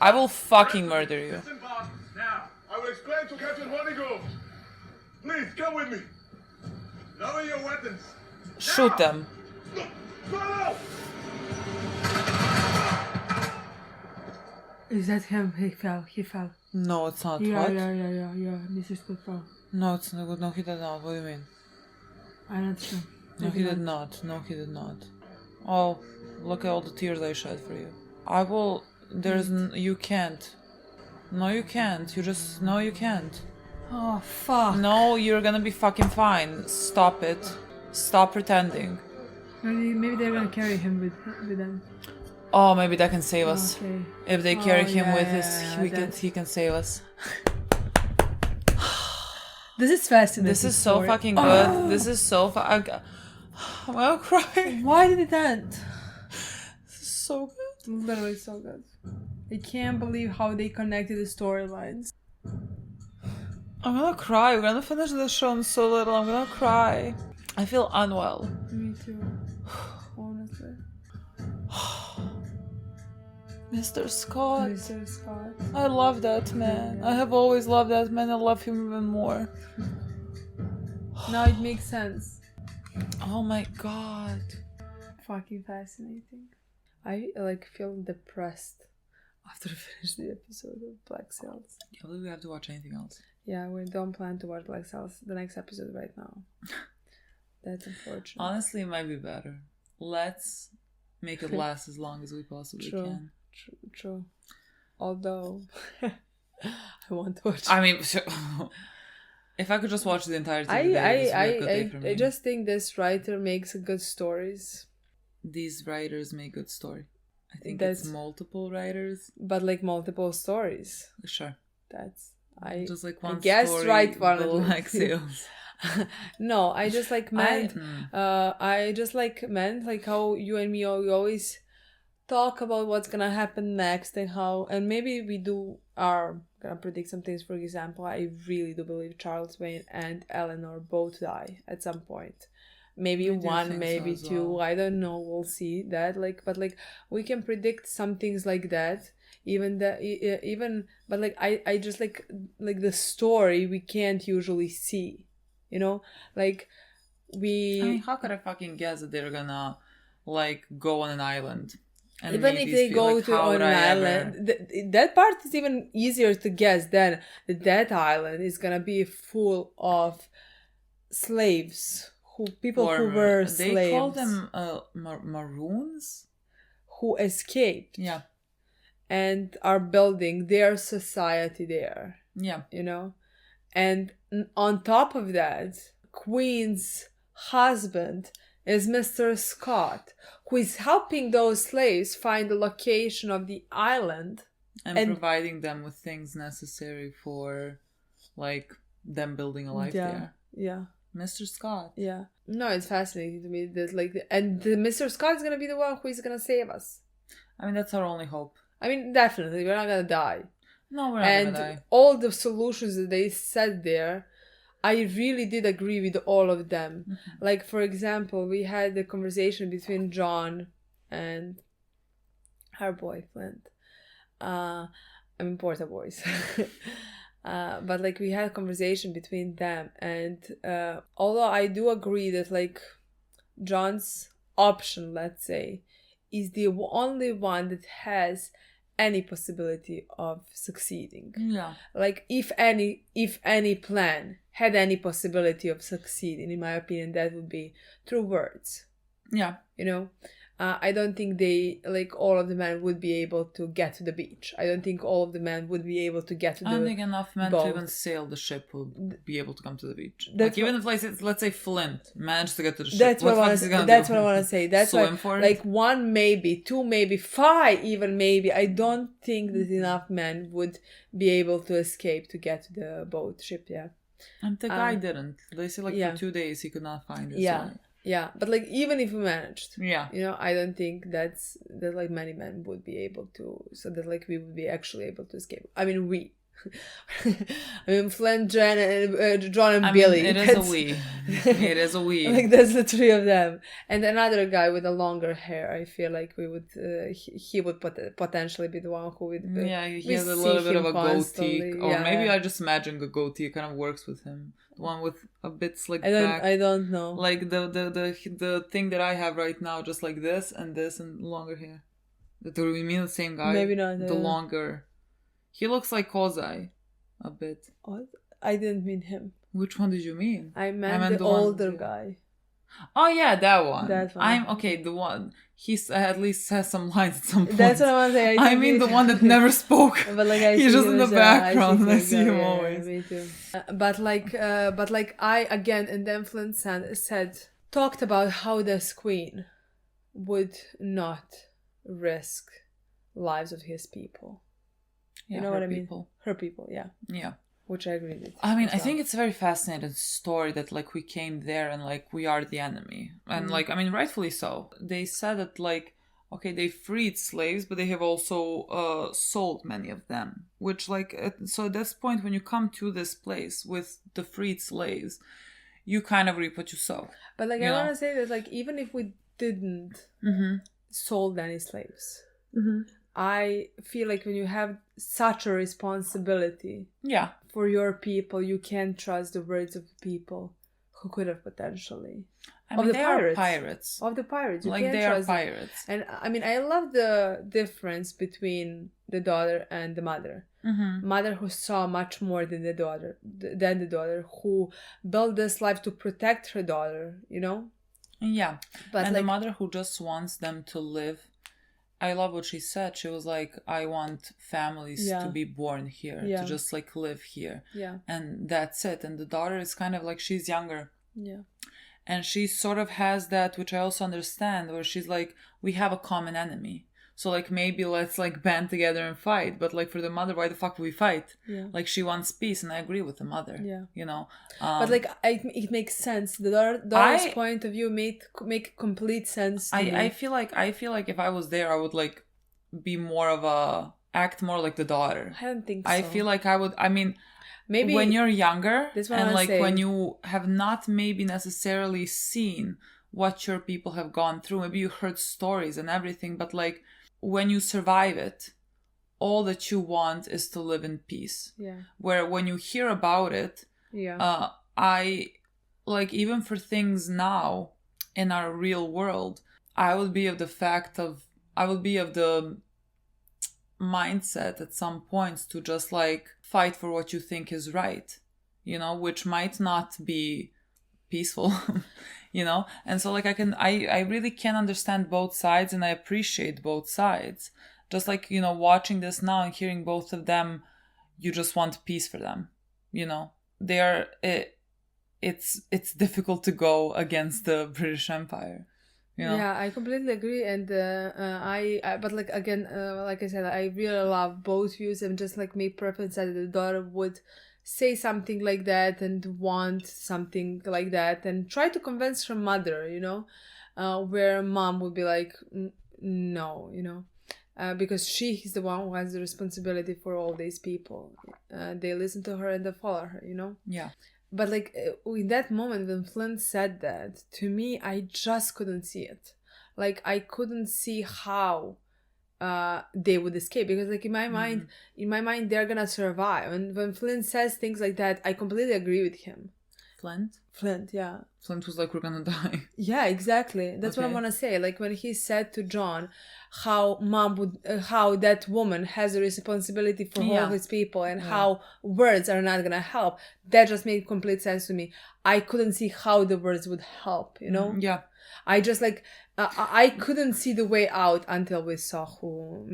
I will fucking murder you. Listen, Bob. Now, I will explain to Captain Honeygrove. Please, come with me. Lower your weapons. Shoot them. Follow! is that him? He fell. No, it's not. Yeah, What? yeah. Mr. Scott fell. No, it's not good. No, he did not. What do you mean? I'm not sure. No, he did not. No, he did not. Oh, look at all the tears I shed for you. I will... You can't. No, you can't. No, you can't. Oh, fuck. No, you're gonna be fucking fine. Stop it. Stop pretending. Maybe they're gonna carry him with them. Oh, maybe that can save us. Okay. If they carry him yeah, with yeah, he can save us. This is fascinating. This is so story. fucking good. This is so I'm gonna cry. Why did it end? This is so good. Literally so good. I can't believe how they connected the storylines. I'm gonna cry. We're gonna finish the show in so little. I'm gonna cry. I feel unwell. Me too. Honestly. Mr. Scott. Mr. Scott. I love that man. I have always loved that man. I love him even more. Now it makes sense. Oh my god. Fucking fascinating. I like feel depressed after I finish the episode of Black Sails. I believe we have to watch anything else. Yeah, we don't plan to watch Black Sails the next episode right now. That's unfortunate. Honestly, it might be better. Let's make it last as long as we possibly can. True. Although, I want to watch. I mean, if I could just watch the entirety of the day, this would be a good day for me. I just think this writer makes good stories. These writers make good story. I think it's multiple writers. But like multiple stories. Sure. That's... just like one guess story, right one but like sales. No, I just like meant I just like meant like how you and me we always talk about what's gonna happen next and maybe we are gonna predict some things. For example, I really do believe Charles Wayne and Eleanor both die at some point. Maybe one, maybe so two. well. I don't know. We'll see that. But we can predict some things like that. But I just like the story we can't usually see. You know, I mean, how could I fucking guess that they're gonna go on an island? And even if they go on an island, that part is even easier to guess than that island is gonna be full of slaves. People who were slaves. They call them maroons? Who escaped. Yeah. And are building their society there. Yeah. You know? And on top of that, Queen's husband is Mr. Scott, who is helping those slaves find the location of the island. And providing them with things necessary for, them building a life there. Yeah. Mr. Scott. Yeah. No, it's fascinating to me. And Mr. Scott's gonna be the one who is gonna save us. I mean, that's our only hope. I mean, definitely, we're not gonna die. No, we're not gonna die. And all the solutions that they said there, I really did agree with all of them. Mm-hmm. For example, we had the conversation between John and her boyfriend. I mean, Porta boys. But we had a conversation between them, and although I do agree that John's option, let's say, is the only one that has any possibility of succeeding. Yeah. If any plan had any possibility of succeeding, in my opinion, that would be through words. Yeah. You know? I don't think all of the men would be able to get to the beach. I don't think all of the men would be able to get to the boat. I don't think enough men to even sail the ship would be able to come to the beach. Even if, let's say Flint managed to get to the ship, that's what I want to say. That's swim for it? One, maybe two, maybe five, even maybe. I don't think that enough men would be able to escape to get to the ship. Yeah. And the guy didn't. They say for 2 days he could not find it. Yeah. So. Yeah, but even if we managed, yeah, I don't think that many men would be able to, so that we would be actually able to escape. I mean, we. I mean, Flint, John, and Billy. It is a we. It is a we. That's the three of them, and another guy with a longer hair. I feel we would. He would potentially be the one who would. He has a little bit of a goatee, or maybe I just imagine the goatee. It kind of works with him. The one with a bit slick back. I don't know. The thing that I have right now, just like this and longer hair. Do we mean the same guy? Maybe not. The longer. He looks like Kozai, a bit. What? I didn't mean him. Which one did you mean? I meant the older guy. Oh yeah, that one. That one. I'm okay. The one he's at least has some lines at some point. That's what I want to say. I mean the one that never spoke. But he's just in the background, and I see him always. Me too. But I again, and then Flint talked about how this queen would not risk lives of his people. Yeah, you know what I mean? People. Her people, yeah. Yeah. Which I agree with. I mean, I think it's a very fascinating story that we came there and we are the enemy. And I mean, rightfully so. They said that okay, they freed slaves, but they have also sold many of them. Which so at this point when you come to this place with the freed slaves, you kind of reap what you sow. But like, I want to say that, like, even if we didn't sold any slaves, I feel like when you have such a responsibility for your people, you can't trust the words of the people who could have potentially. I mean, they are pirates. Of the pirates. You like, can't they trust are pirates. them. And I mean, I love the difference between the daughter and the mother. Mother who saw much more than the daughter, who built this life to protect her daughter, you know? Yeah. But and like, the mother who just wants them to live. I love what she said. She was like, I want families to be born here, to just like live here. Yeah. And that's it. And the daughter is kind of like, she's younger. Yeah. And she sort of has that, which I also understand, where she's like, we have a common enemy. So like, maybe let's like band together and fight. But like, for the mother, why the fuck would we fight? Yeah. Like, she wants peace, and I agree with the mother. Yeah. You know? But like, it makes sense. The daughter's point of view make complete sense to me. I feel like if I was there, I would like be more of a act more like the daughter. I don't think so. I feel like I would. I mean, maybe when you're younger and like say. when you have not maybe necessarily seen what your people have gone through, maybe you heard stories and everything, but like when you survive it, all that you want is to live in peace. Yeah. Where when you hear about it, I like, even for things now in our real world, I would be of the mindset at some points to just like fight for what you think is right, you know, which might not be peaceful, you know. And so like, I really can understand both sides, and I appreciate both sides. Just like, you know, watching this now and hearing both of them, you just want peace for them, you know. It's difficult to go against the British Empire. You know? Yeah, I completely agree, and but like, again, like I said, I really love both views, and just like my preference that the daughter would say something like that and want something like that, and try to convince her mother, you know, where mom would be like, no, you know, because she is the one who has the responsibility for all these people. They listen to her and they follow her, you know. Yeah. But like, in that moment when Flint said that to me, I just couldn't see it. Like, I couldn't see how they would escape, because like in my mind they're gonna survive. And when Flint says things like that, I completely agree with him. Flint, yeah. Flint was like, we're gonna die. Yeah, exactly. That's what I want to say. Like, when he said to John how how that woman has a responsibility for all his people, and how words are not gonna help, that just made complete sense to me. I couldn't see how the words would help, you know. Yeah. I just like I couldn't see the way out until we saw who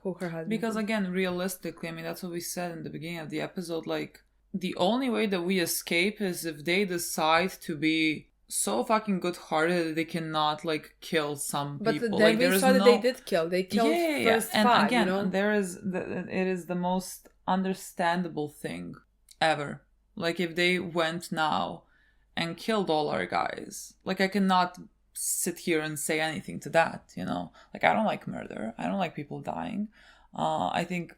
who her husband. Because again, realistically, I mean, that's what we said in the beginning of the episode. Like, the only way that we escape is if they decide to be so fucking good-hearted that they cannot like kill some people. But then like, we saw that they did kill. They killed first and five. again, you know? It is the most understandable thing ever. Like, if they went now and killed all our guys, like, I cannot sit here and say anything to that, you know. Like, I don't like murder. I don't like people dying. I think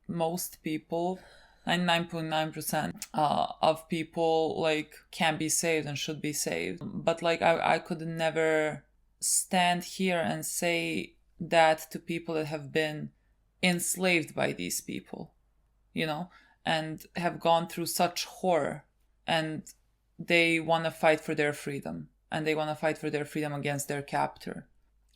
most people, 99.9% of people, like, can be saved and should be saved. But like, I could never stand here and say that to people that have been enslaved by these people, you know, and have gone through such horror, and they want to fight for their freedom, and they want to fight for their freedom against their captor.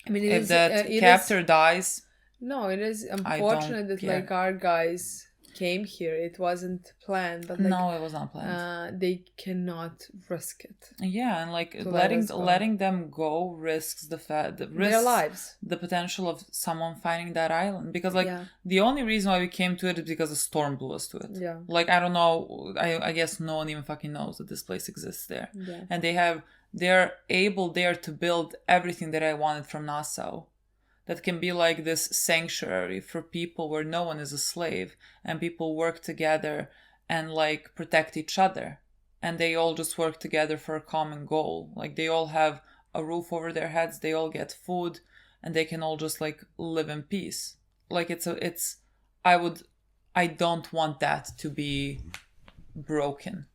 I mean, if that captor dies, no, it is unfortunate that like our guys came here. It wasn't planned, but like, no, it was not planned. They cannot risk it. Yeah, and like letting them go risks their lives, the potential of someone finding that island. Because like the only reason why we came to it is because a storm blew us to it. Yeah. Like, I don't know. I guess no one even fucking knows that this place exists there. Yeah. And they're able there to build everything that I wanted from Nassau. That can be like this sanctuary for people where no one is a slave, and people work together and like protect each other, and they all just work together for a common goal. Like, they all have a roof over their heads, they all get food, and they can all just like live in peace. Like, I don't want that to be broken,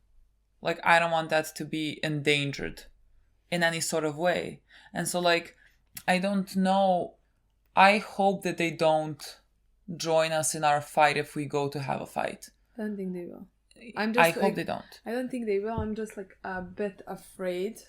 Like, I don't want that to be endangered in any sort of way. And so, like, I don't know. I hope that they don't join us in our fight if we go to have a fight. I don't think they will. I hope they don't. I don't think they will. I'm just like a bit afraid.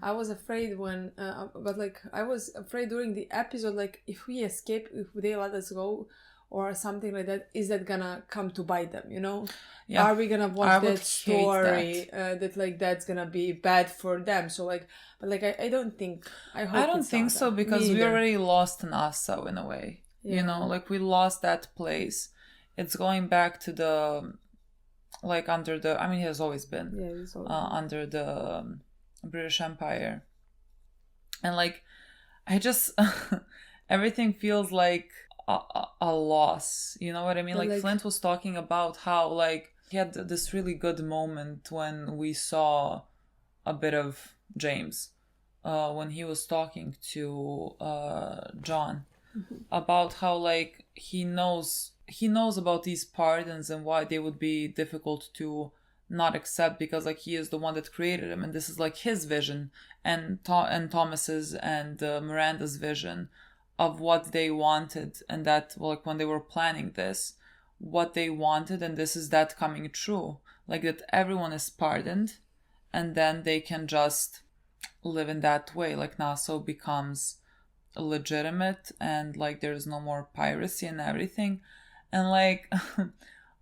I was afraid when, but like I was afraid during the episode. Like if we escape, if they let us go, or something like that, is that gonna come to bite them? You know? Yeah. Are we gonna watch that story that like that's gonna be bad for them? So like, but like I don't think. I hope. I don't think so because we already lost Nassau in a way. Yeah. You know, like we lost that place. It's going back to the. Like under the, I mean, he has always been under the British Empire, and like, I just everything feels like a loss. You know what I mean? Like Flint was talking about how like he had this really good moment when we saw a bit of James, when he was talking to John about how like he knows about these pardons and why they would be difficult to not accept because like he is the one that created them and this is like his vision and Thomas's and Miranda's vision of what they wanted and that like when they were planning this what they wanted and this is that coming true like that everyone is pardoned and then they can just live in that way like Nassau becomes legitimate and like there's no more piracy and everything. And like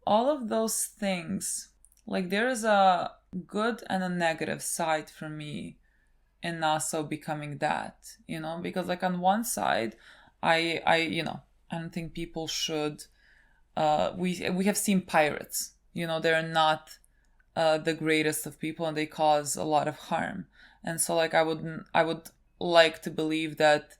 all of those things, like there is a good and a negative side for me in Nassau becoming that, you know, because like on one side, I you know, I don't think people should, we have seen pirates, you know, they're not the greatest of people and they cause a lot of harm. And so like I would like to believe that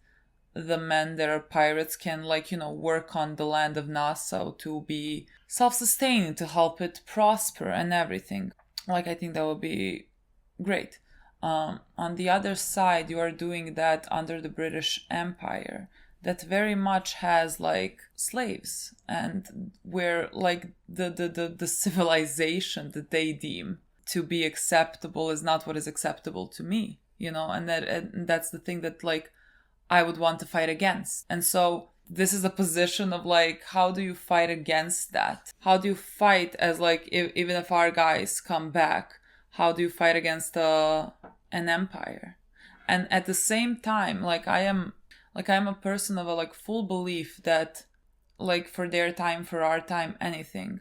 the men that are pirates can like, you know, work on the land of Nassau to be self-sustaining, to help it prosper and everything. Like, I think that would be great. On the other side, you are doing that under the British Empire that very much has like slaves and where like the civilization that they deem to be acceptable is not what is acceptable to me, you know, and that's the thing that like I would want to fight against. And so this is a position of like, how do you fight against that? How do you fight as like, even if our guys come back, how do you fight against an empire? And at the same time, like I'm a person of a like full belief that like for their time, for our time, anything,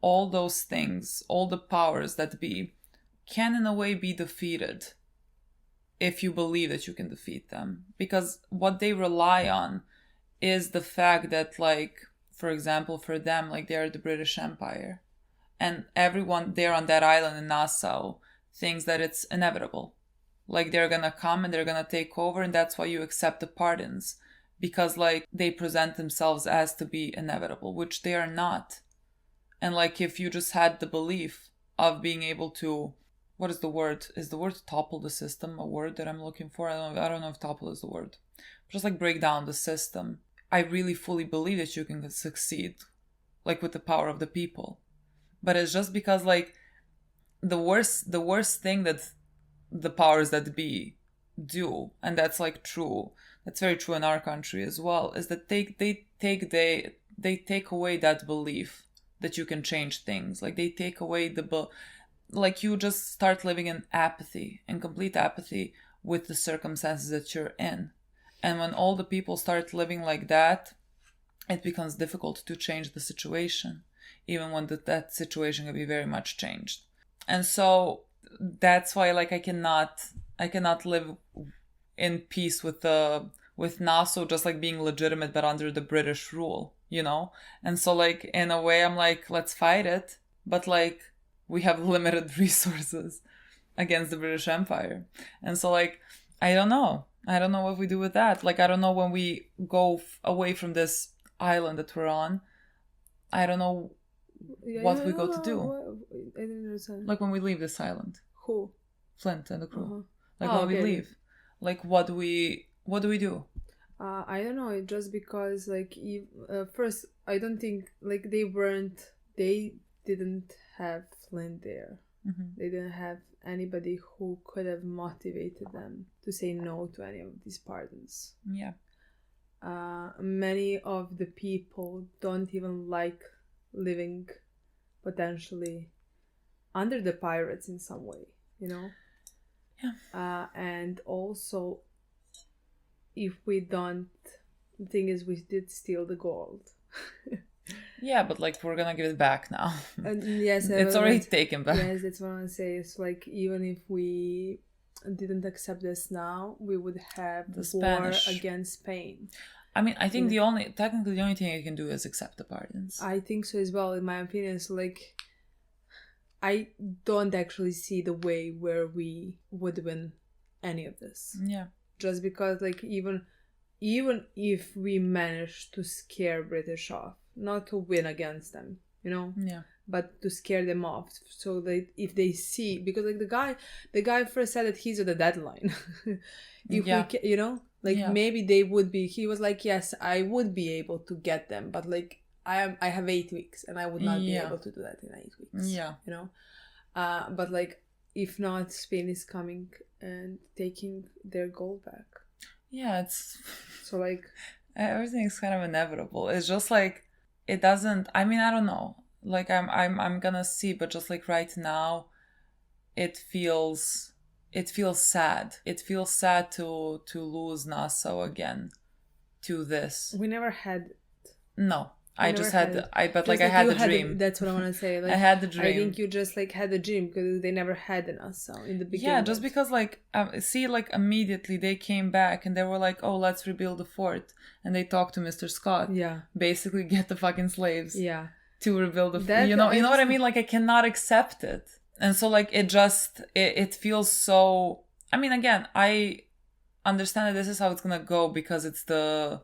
all those things, all the powers that be can in a way be defeated if you believe that you can defeat them. Because what they rely on is the fact that, like, for example, for them, like, they're the British Empire. And everyone there on that island in Nassau thinks that it's inevitable. Like, they're gonna come and they're gonna take over, and that's why you accept the pardons. Because, like, they present themselves as to be inevitable, which they are not. And, like, if you just had the belief of being able to... What is the word? Is the word topple the system a word that I'm looking for? I don't know if topple is the word. Just like break down the system. I really fully believe that you can succeed, like with the power of the people. But it's just because like the worst thing that the powers that be do, and that's like true. That's very true in our country as well. Is that they take away that belief that you can change things. Like they take away like you just start living in apathy, in complete apathy with the circumstances that you're in. And when all the people start living like that, it becomes difficult to change the situation, even when that situation can be very much changed. And so that's why like I cannot live in peace with Nassau just like being legitimate but under the British rule, you know? And so like in a way I'm like, let's fight it, but like we have limited resources against the British Empire. And so, like, I don't know what we do with that. Like, I don't know when we go away from this island that we're on. I don't know what we go to do. I didn't understand. Like, when we leave this island. Who? Flint and the crew. Like, when we leave. Like, what do we do? I don't know. Just because, like, first, I don't think, like, they didn't have Flint there. They didn't have anybody who could have motivated them to say no to any of these pardons. Yeah. Many of the people don't even like living potentially under the pirates in some way, you know? Yeah. And also, if we don't, the thing is, we did steal the gold. Yeah, but like we're gonna give it back now. Yes, it's already taken back. Yes, that's what I want to say. It's like even if we didn't accept this now, we would have The war Spanish. against Spain. I mean, I think the only thing you can do is accept the pardons. I think so as well, in my opinion. So like, I don't actually see the way where we would win any of this. Yeah. Just because like even if we manage to scare British off, not to win against them, you know? Yeah. But to scare them off, so that if they see, because like the guy first said that he's on the deadline. If Yeah. we, you know, like maybe they would be. He was like, yes, I would be able to get them, but like I have 8 weeks, and I would not be able to do that in 8 weeks. Yeah, you know. But like if not, Spain is coming and taking their gold back. Yeah, it's so like everything's kind of inevitable. It's just like it doesn't. I mean, I don't know. Like I'm gonna see, but just like right now, it feels sad. It feels sad to lose Nassau again to this. We never had. No, I just had. But just like I had the dream. That's what I want to say. Like, I had the dream. I think you just like had the dream because they never had an Nassau in the beginning. Yeah, just because like see, like immediately they came back and they were like, oh, let's rebuild the fort, and they talked to Mr. Scott. Yeah, basically get the fucking slaves. Yeah. To rebuild the fort. You know what I mean? Like I cannot accept it. And so like it feels so. I mean, again, I understand that this is how it's gonna go because it's the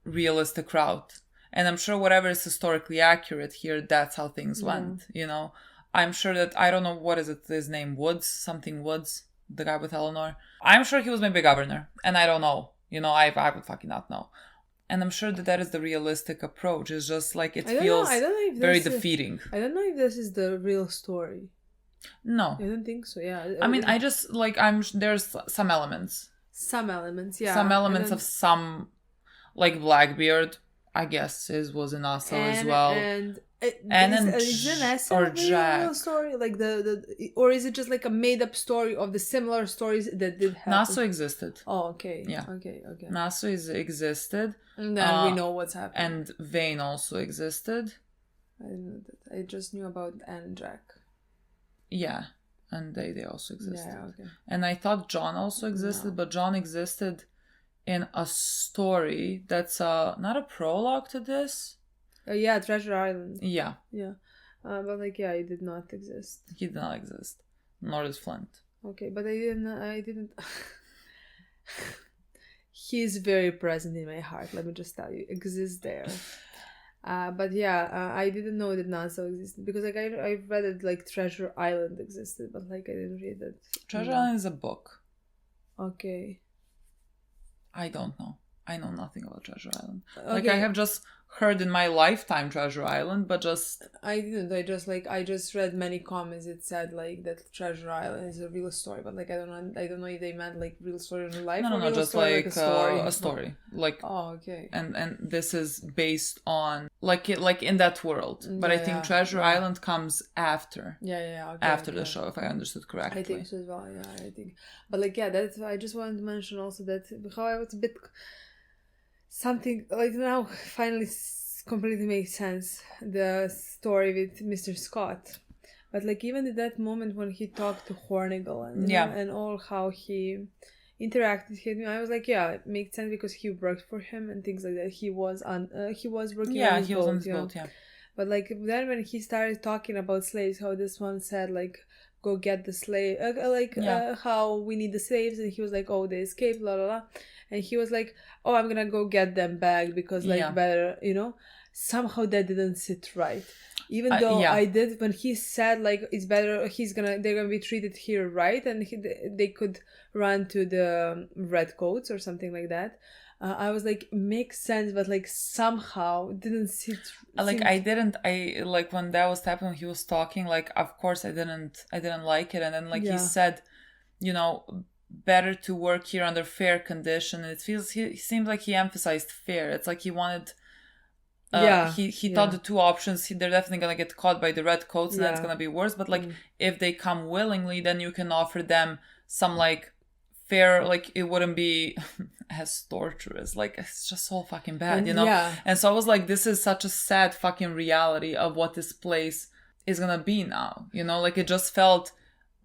realistic route, and I'm sure whatever is historically accurate here, that's how things went. You know, I'm sure that I don't know what is it. His name Woods, the guy with Eleanor. I'm sure he was maybe governor, and I don't know. You know, I would fucking not know. And I'm sure that is the realistic approach. It's just like it feels very defeating. I don't know if this is the real story. No, I don't think so. Yeah, I mean, I just like there's some elements. Some elements, yeah. Some elements of some, like Blackbeard, I guess, was in Nassau as well. Is it necessarily a real story? Like or is it just like a made up story of the similar stories that did happen? Nassau existed. Oh, okay. Yeah. Okay. Nassau existed. And then we know what's happening. And Vane also existed. I didn't know that. I just knew about Anne and Jack. Yeah, and they also existed. Yeah, okay. And I thought John also existed, but John existed in a story that's not a prologue to this. Yeah, Treasure Island. Yeah. Yeah. But like, yeah, it did not exist. He did not exist. Nor does Flint. Okay, but I didn't... He's very present in my heart, let me just tell you. Exists there. But yeah, I didn't know that Nassau existed. Because like I read it like Treasure Island existed, but like I didn't read that. Treasure Island is a book. Okay. I don't know. I know nothing about Treasure Island. Okay. Like I have just heard in my lifetime Treasure Island, but just I didn't. I just read many comments. It said like that Treasure Island is a real story, but like I don't know if they meant like real story in life. No, just like a story. Like oh, okay. And this is based on like in that world, but I think Treasure Island comes after. Yeah. Okay, after the show, if I understood correctly. I think so as well. Yeah, I think. But like that's. I just wanted to mention also that how I was a bit. Something like now finally completely makes sense, the story with Mr. Scott, but like even at that moment when he talked to Hornigal and and all how he interacted with him, I was like, yeah, it makes sense because he worked for him and things like that. He was working on his boat. But like then when he started talking about slaves, how this one said like go get the slave, how we need the slaves, and he was like, oh, they escaped, la la la. And he was like, oh, I'm gonna go get them back because like better, you know. Somehow that didn't sit right. Even though I did, when he said like it's better, they're gonna be treated here right, and they could run to the redcoats or something like that. I was like, makes sense, but like somehow it didn't sit. Like I like when that was happening, he was talking, like of course I didn't like it, and then like he said, you know, better to work here under fair condition. It feels he seems like he emphasized fair. It's like he wanted he thought the two options, they're definitely gonna get caught by the red coats and that's gonna be worse, but like if they come willingly, then you can offer them some like fair, like it wouldn't be as torturous. Like it's just so fucking bad, you know? And so I was like, this is such a sad fucking reality of what this place is gonna be now, you know? Like it just felt,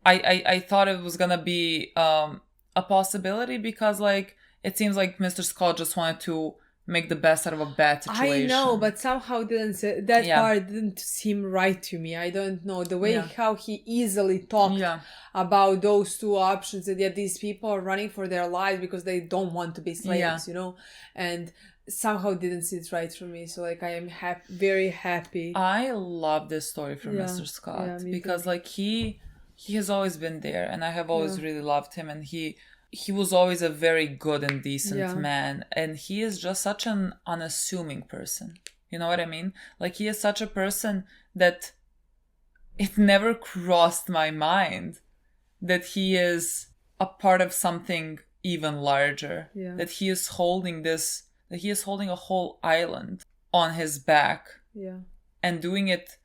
I thought it was gonna be a possibility, because like it seems like Mr. Scott just wanted to make the best out of a bad situation. I know, but somehow part didn't seem right to me. I don't know the way how he easily talked about those two options, that these people are running for their lives because they don't want to be slaves, you know, and somehow didn't sit right for me. So like I am very happy. I love this story from Mr. Scott because like he has always been there, and I have always really loved him, and he was always a very good and decent man, and he is just such an unassuming person. You know what I mean? Like he is such a person that it never crossed my mind that he is a part of something even larger. That he is holding a whole island on his back. And doing it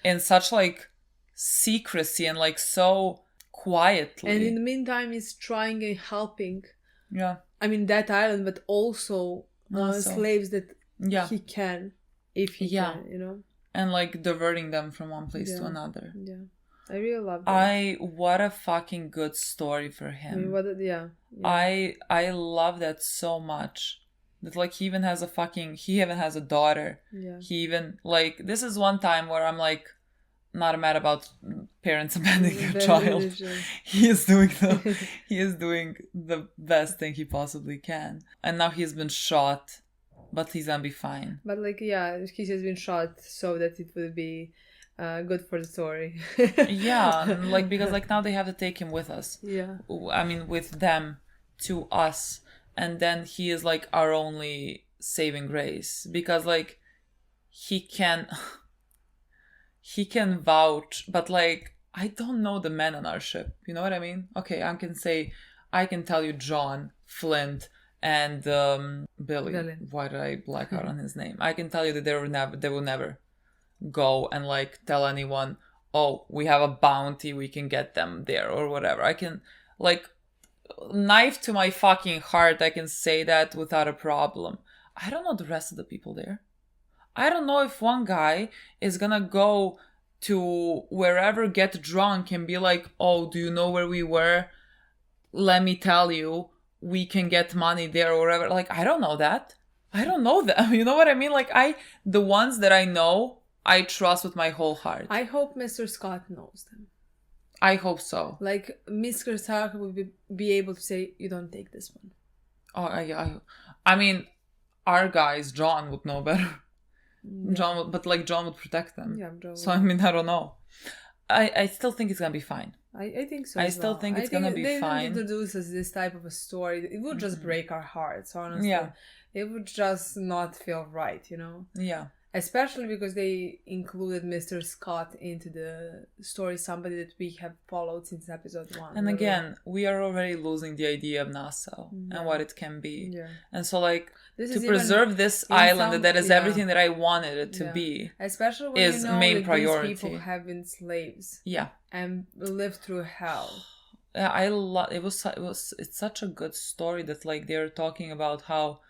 in such like secrecy and like so quietly. And in the meantime, he's trying and helping. I mean, that island, but also slaves that he can, if he can, you know? And like diverting them from one place to another. I really love that. What a fucking good story for him. I love that so much. That like he even has a daughter. He even like, this is one time where I'm like, not mad about parents abandoning their child. He is doing the best thing he possibly can, and now he's been shot, but he's gonna be fine. But like he has been shot so that it would be good for the story. Like because like now they have to take him with us. I mean with them to us, and then he is like our only saving grace, because like he can vouch, but like I don't know the men on our ship, you know what I mean? Okay, I can tell you John, Flint, and Billy. Why did I black out on his name? I can tell you that they will never go and like tell anyone, oh, we have a bounty, we can get them there or whatever. I can like knife to my fucking heart, I can say that without a problem. I don't know the rest of the people there. I don't know if one guy is gonna go to wherever, get drunk and be like, oh, do you know where we were? Let me tell you, we can get money there or whatever. Like, I don't know that. I don't know them. You know what I mean? Like, the ones that I know, I trust with my whole heart. I hope Mr. Scott knows them. I hope so. Like, Mr. Scott will be able to say, you don't take this one. Oh, I mean, our guys, John would know better. John would protect them. So I mean, I don't know. I still think it's gonna be fine. I think so. I still think it's gonna be fine. They introduce us this type of a story. It would just break our hearts, honestly. It would just not feel right, you know. Especially because they included Mr. Scott into the story, somebody that we have followed since episode 1. And again, we are already losing the idea of Nassau and what it can be. And so, like, to preserve this island that is everything that I wanted it to be, especially when is main priority. These people have been slaves. Yeah. And lived through hell. I love it. It's such a good story that like they're talking about how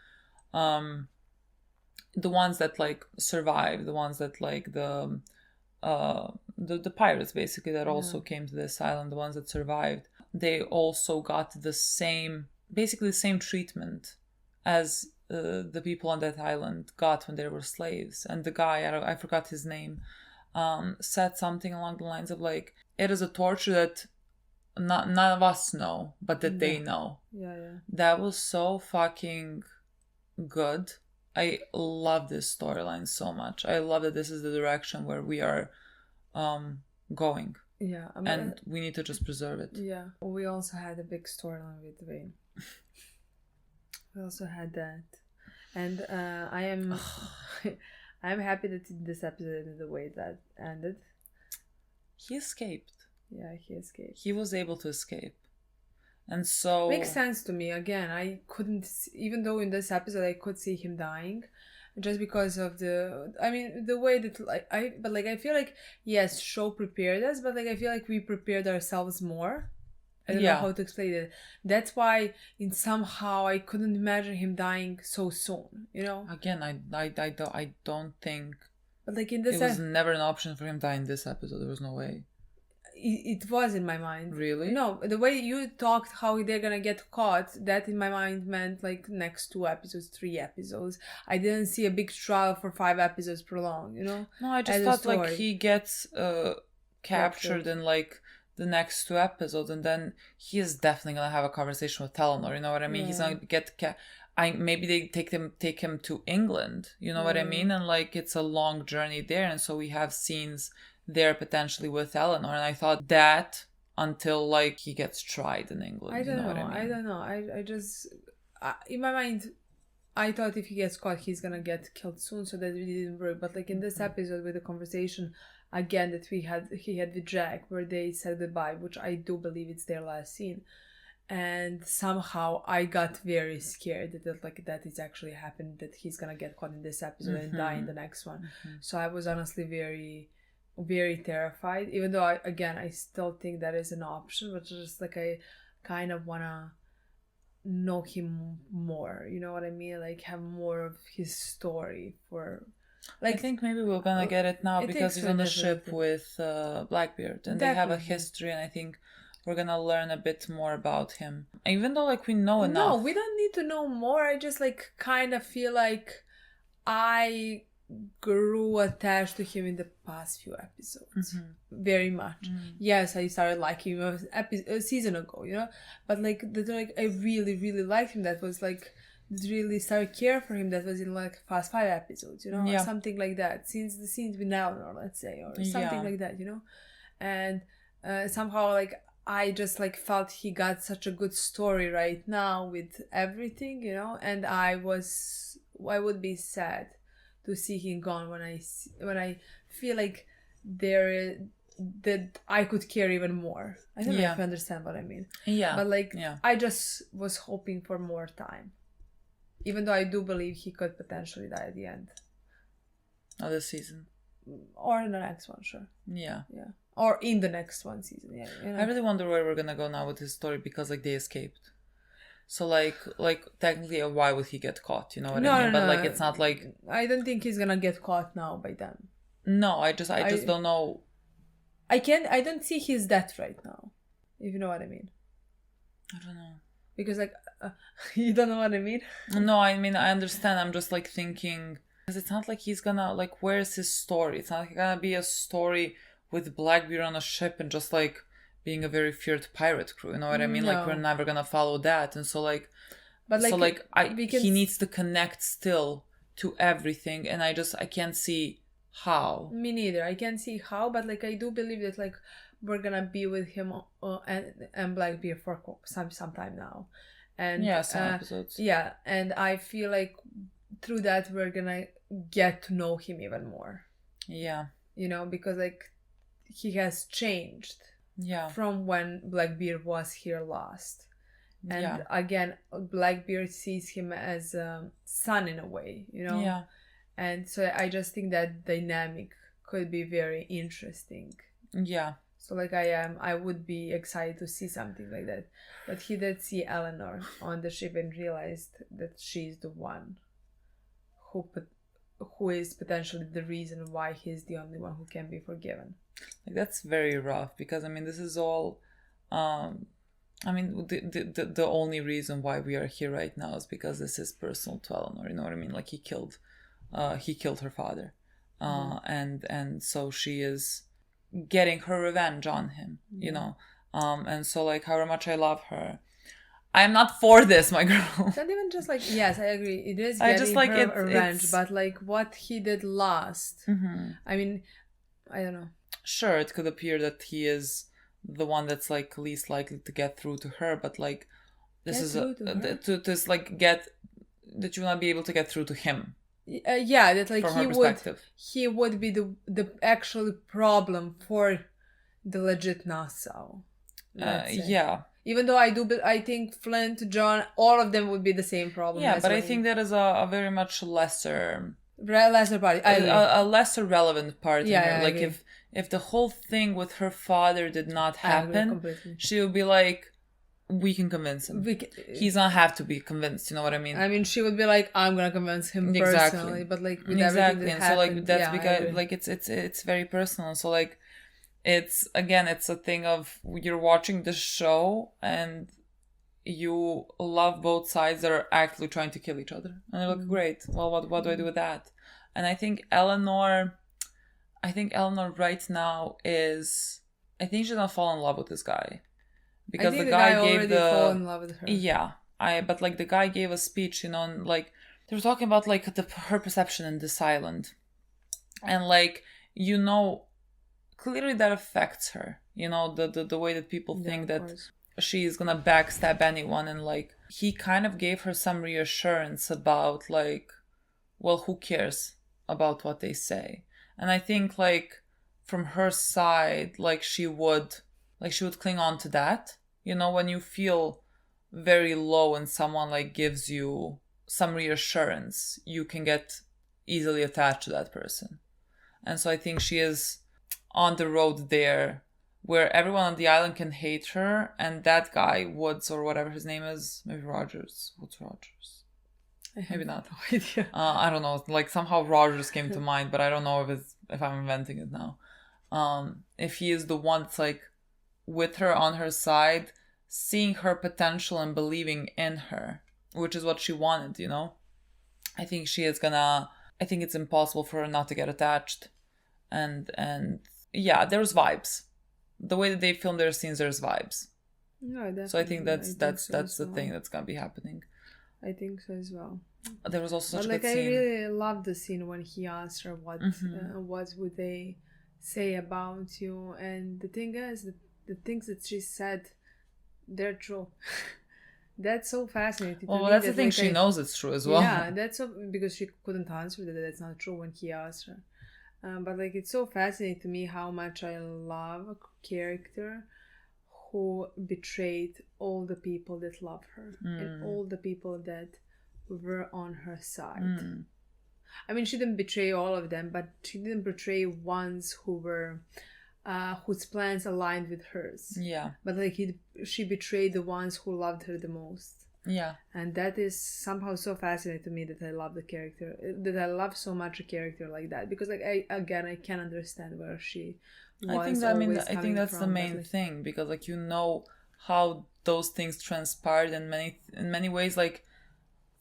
the ones that like survived, the ones that like the pirates basically that also came to this island, the ones that survived, they also got the same treatment as the people on that island got when they were slaves. And the guy, I forgot his name, said something along the lines of like, it is a torture that none of us know, but that they know. That was so fucking good. I love this storyline so much. I love that this is the direction where we are going. And we need to just preserve it. We also had a big storyline with Wayne. We also had that, and I am I'm happy that this episode ended the way that ended. He escaped. Yeah, he escaped. He was able to escape. And so... Makes sense to me. Again, I couldn't... Even though in this episode I could see him dying, just because of the... I mean, the way that... But I feel like, yes, show prepared us, but I feel like we prepared ourselves more. I don't know how to explain it. That's why, somehow, I couldn't imagine him dying so soon, you know? Again, I don't think... But in this... It was never an option for him to die in this episode. There was no way. It was in my mind. Really? No, the way you talked how they're gonna get caught, that in my mind meant next 2 episodes, 3 episodes. I didn't see a big trial for 5 episodes prolonged, you know? No, I just thought he gets captured in the next 2 episodes, and then he is definitely gonna have a conversation with Eleanor, you know what I mean? Yeah. He's gonna get maybe they take him to England, you know what I mean? And it's a long journey there, and so we have scenes there potentially with Eleanor, and I thought that until he gets tried in England. I don't know. I don't know. I just in my mind I thought if he gets caught he's gonna get killed soon, so that really didn't work. But in this episode with the conversation again that he had with Jack, where they said goodbye, which I do believe it's their last scene, and somehow I got very scared that that is actually happened, that he's gonna get caught in this episode and die in the next one. So I was honestly very, very terrified, even though I still think that is an option, but just I kind of wanna know him more, you know what I mean, have more of his story. For I think maybe we're gonna get it now, because he's on the ship with Blackbeard, and they have a history, and I think we're gonna learn a bit more about him, even though we know enough. No, we don't need to know more. I just kind of feel I grew attached to him in the past few episodes, very much. Yes, I started liking him a season ago, you know, but I really, really liked him. That was really started care for him. That was in past 5 episodes, you know, or something like that. Since the scenes with Eleanor, let's say, or something like that, you know, and somehow I just felt he got such a good story right now with everything, you know, and I would be sad to see him gone when I feel that I could care even more. I don't know if you understand what I mean. Yeah. But I just was hoping for more time, even though I do believe he could potentially die at the end of the season, or in the next one. Sure. Yeah. Yeah. Or in the next one season. Yeah. You know? I really wonder where we're gonna go now with his story, because they escaped. So technically, why would he get caught? You know what I mean? No, But it's not I don't think he's gonna get caught now by them. No, I just don't know. I don't see his death right now, if you know what I mean. I don't know. Because you don't know what I mean? No, I mean I understand. I'm just thinking, because it's not he's gonna where's his story? It's not gonna be a story with Blackbeard on a ship and just being a very feared pirate crew, you know what I mean? No. We're never gonna follow that, and so he needs to connect still to everything, and I can't see how. Me neither. I can't see how, but I do believe that we're gonna be with him and Blackbeard for some time now, and some episodes. Yeah, and I feel through that we're gonna get to know him even more. Yeah, you know, because he has changed. Yeah. From when Blackbeard was here last. And again, Blackbeard sees him as a son in a way, you know? Yeah. And so I just think that dynamic could be very interesting. Yeah. So I would be excited to see something like that. But he did see Eleanor on the ship and realized that she's the one who is potentially the reason why he's the only one who can be forgiven. That's very rough, because this is all the only reason why we are here right now is because this is personal to Eleanor, you know what I mean? He killed her father, and so she is getting her revenge on him, you know, and so however much I love her, I'm not for this, my girl. It's not even just yes, I agree, it is getting her revenge, but what he did last, I mean, I don't know. Sure, it could appear that he is the one that's least likely to get through to her, but this Get is through to her? to like get that you will not be able to get through to him. Yeah, that like From her perspective. he would be the actual problem for the legit Nassau. let's say. Yeah. Even though I think Flint, John, all of them would be the same problem. Yeah, as but I Wayne. think that is a very much lesser party. A lesser relevant part. Yeah, in her. I Like agree. if the whole thing with her father did not I agree happen, completely. she would be like, we can convince him. He's not have to be convinced. You know what I mean? I mean, she would be like, I'm gonna convince him personally, but like with everything that and happened, so like that's yeah, I because agree. like it's very personal. So like it's a thing of you're watching the show and you love both sides that are actually trying to kill each other, and you're like, great. Well, what do I do with that? And I think Eleanor right now is, I think she's gonna fall in love with this guy because the guy gave fall in love with her. Yeah, but like the guy gave a speech, you know, and like they were talking about like her perception in this island, and like you know, clearly that affects her. You know, the way that people think that she's gonna backstab anyone, and like he kind of gave her some reassurance about like, well, who cares about what they say? And I think like from her side, like she would cling on to that. You know, when you feel very low and someone like gives you some reassurance, you can get easily attached to that person. And so I think she is on the road there where everyone on the island can hate her, and that guy, Woods or whatever his name is, maybe Rogers. What's Rogers? Maybe not. No idea. I don't know. Like somehow Rogers came to mind, but I don't know if I'm inventing it now. If he is the one that's like with her on her side, seeing her potential and believing in her, which is what she wanted, you know. I think it's impossible for her not to get attached. And yeah, there's vibes. The way that they film their scenes, there's vibes. No, definitely. So I think that's the well. thing that's gonna be happening. I think so as well. There was also such a like good scene. I really loved the scene when he asked her what would they say about you, and the thing is the things that she said, they're true. That's so fascinating. Well, to me that's the that, thing. like, She knows it's true as well. Yeah, that's so, because she couldn't answer that's not true when he asked her. But like it's so fascinating to me how much I love a character who betrayed all the people that love her and all the people that were on her side. I mean, she didn't betray all of them, but she didn't betray ones who were whose plans aligned with hers. Yeah. But like she betrayed the ones who loved her the most. Yeah. And that is somehow so fascinating to me that I love the character, that I love so much a character like that, because like I can understand where she was. I think that's the main thing, because like you know how those things transpired in many ways. Like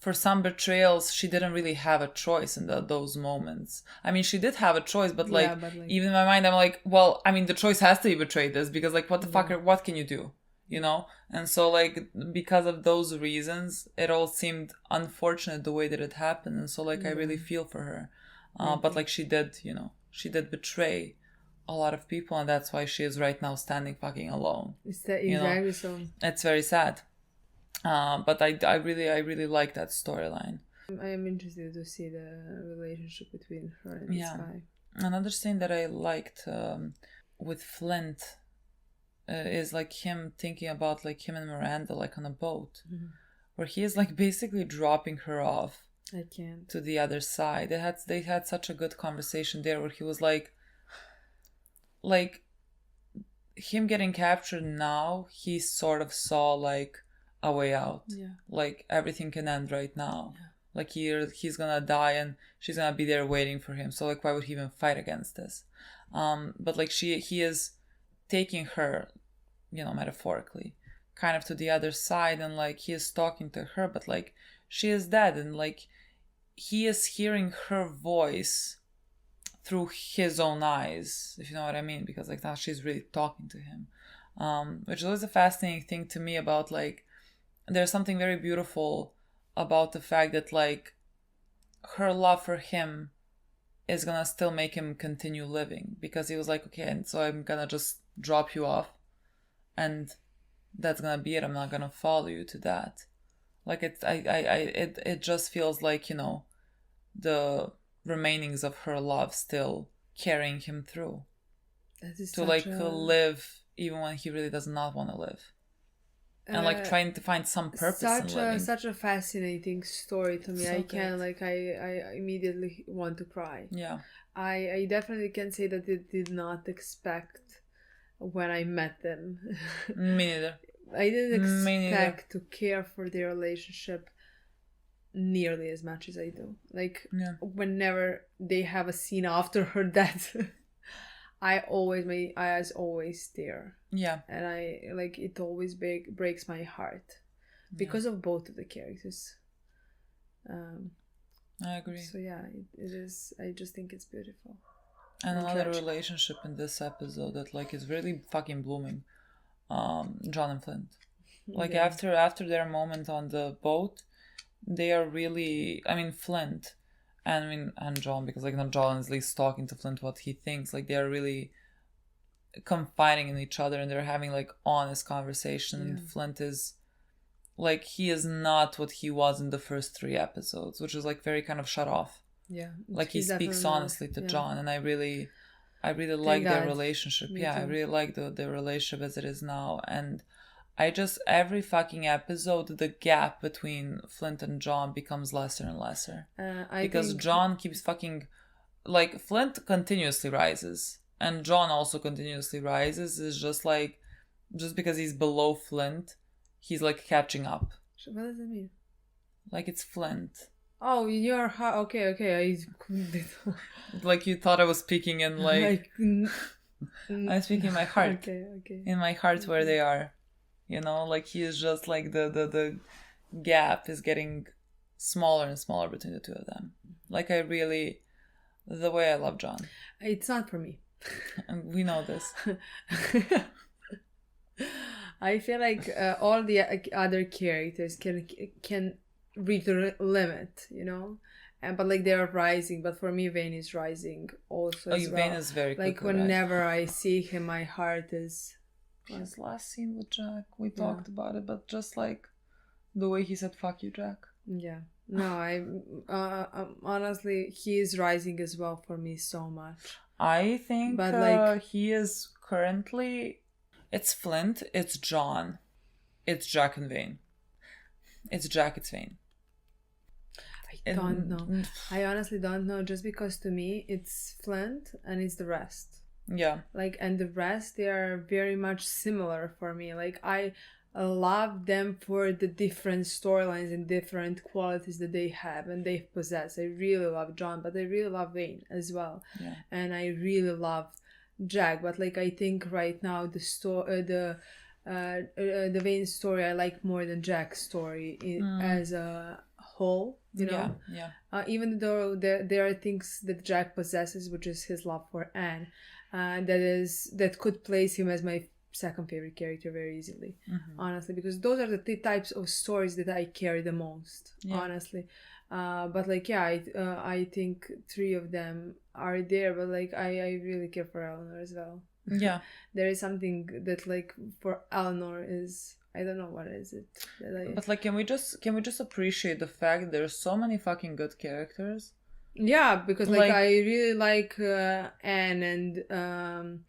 for some betrayals, she didn't really have a choice in those moments. I mean, she did have a choice, but like even in my mind, I'm like, well, I mean, the choice has to be betrayed this, because like what the fuck, what can you do? You know? And so like because of those reasons, it all seemed unfortunate the way that it happened. And so like I really feel for her. But like she did betray a lot of people, and that's why she is right now standing fucking alone. Exactly so. It's very sad. But I really like that storyline. I am interested to see the relationship between her and this guy. Another thing that I liked with Flint is like him thinking about like him and Miranda like on a boat, where he is like basically dropping her off to the other side. They had such a good conversation there where he was like him getting captured now, he sort of saw like a way out. Yeah. Like everything can end right now. Yeah. Like he's gonna die and she's gonna be there waiting for him. So like why would he even fight against this? But like he is taking her, you know, metaphorically, kind of to the other side, and like he is talking to her, but like she is dead, and like he is hearing her voice through his own eyes, if you know what I mean, because like now she's really talking to him, which is always a fascinating thing to me about like there's something very beautiful about the fact that like her love for him is gonna still make him continue living, because he was like, okay, and so I'm gonna just drop you off and that's gonna be it. I'm not gonna follow you to that. Like it just feels like, you know, the remainings of her love still carrying him through. That is to like live even when he really does not want to live. And like trying to find some purpose in living. Such a fascinating story to me. So I good. can I immediately want to cry. Yeah. I definitely can say that I did not expect when I met them. Me neither. I didn't expect to care for their relationship nearly as much as I do. Like whenever they have a scene after her death, my eyes always stare. Yeah. And I like it always breaks my heart because of both of the characters. I agree. So yeah, it is. I just think it's beautiful. And another relationship in this episode that like is really fucking blooming. John and Flint. Like after their moment on the boat, they are really, I mean, Flint and John, because like now John is at least talking to Flint what he thinks. Like they are really confiding in each other and they're having like honest conversation. And Flint is like, he is not what he was in the first 3 episodes, which is like very kind of shut off. Yeah. Like he speaks honestly to John, and I really like their relationship. I really like the relationship as it is now. And I just, every fucking episode, the gap between Flint and John becomes lesser and lesser. Because John keeps fucking, like, Flint continuously rises. And John also continuously rises. It's just like, just because he's below Flint, he's like catching up. What does it mean? Like it's Flint. Oh, you're okay. Like you thought I was speaking in like I'm speaking in my heart. Okay. In my heart where they are. You know, like he is just like the gap is getting smaller and smaller between the two of them. Like I really, the way I love John. It's not for me. And we know this. I feel like all the other characters can reach the limit, you know, but like they are rising. But for me, Vane is rising also. Vane is very like whenever I see him, my heart is. His last scene with Jack, we talked about it, but just like the way he said "fuck you, Jack." Yeah. No, I honestly, he is rising as well for me so much. I think, but like he is currently. It's Flint, it's John, it's Jack and Vane. It's Jack, it's Vane. I don't know. I honestly don't know, just because to me it's Flint and it's the rest. Yeah. Like, and the rest, they are very much similar for me. Like, I love them for the different storylines and different qualities that they have and they possess. I really love John, but I really love Vane as well. Yeah. And I really love Jack, but like I think right now the Vane story I like more than Jack's story as a whole, you know. Yeah. Even though there are things that Jack possesses, which is his love for Anne, that could place him as my second favorite character very easily, honestly, because those are the types of stories that I carry the most, honestly. But like I think 3 of them are there, but like I really care for Eleanor as well. Yeah. There is something that like for Eleanor is, I don't know what is it that but like can we just appreciate the fact that there's so many fucking good characters. Yeah, because like I really like Anne and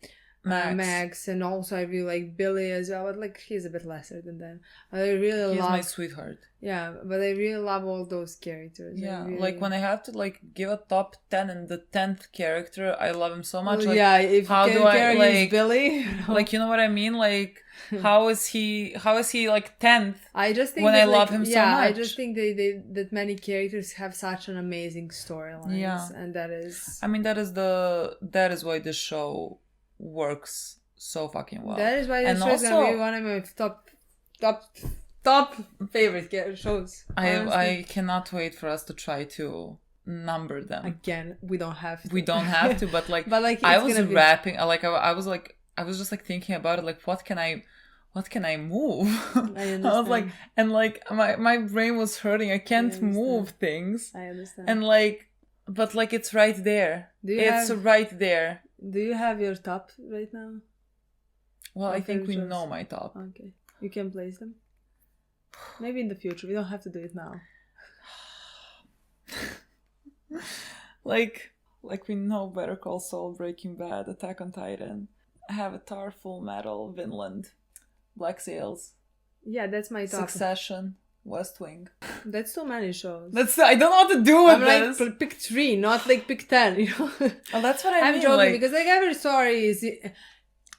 Max, and also I really like Billy as well, but like he's a bit lesser than them. He's my sweetheart. Yeah, but I really love all those characters. Yeah, like when I have to like give a top 10 and the 10th character, I love him so much. Like, yeah, if how you do I like Billy? Like, you know what I mean? Like how is he like 10th? I just think when I love him so much. I just think that many characters have such an amazing storylines. Yeah. And that is, I mean, that is why this show works so fucking well. That is why this show is gonna be one of my top favorite shows. I cannot wait for us to try to number them. Again, we don't have to, but like, I was just like thinking about it, like what can I move? I understand. I was like, and like my brain was hurting. I can't move things. I understand. And like, but like it's right there. Right there. Do you have your top right now? Well, I think we know my top. Okay. You can place them. Maybe in the future. We don't have to do it now. Like we know Better Call Saul, Breaking Bad, Attack on Titan, Avatar, Full Metal, Vinland, Black Sails. Yeah, that's my top. Succession, West Wing. That's too many shows. I don't know what to do with I'm this. like, pick 3, not like pick 10, you know? Oh, that's what I mean. I'm joking like, because like every story is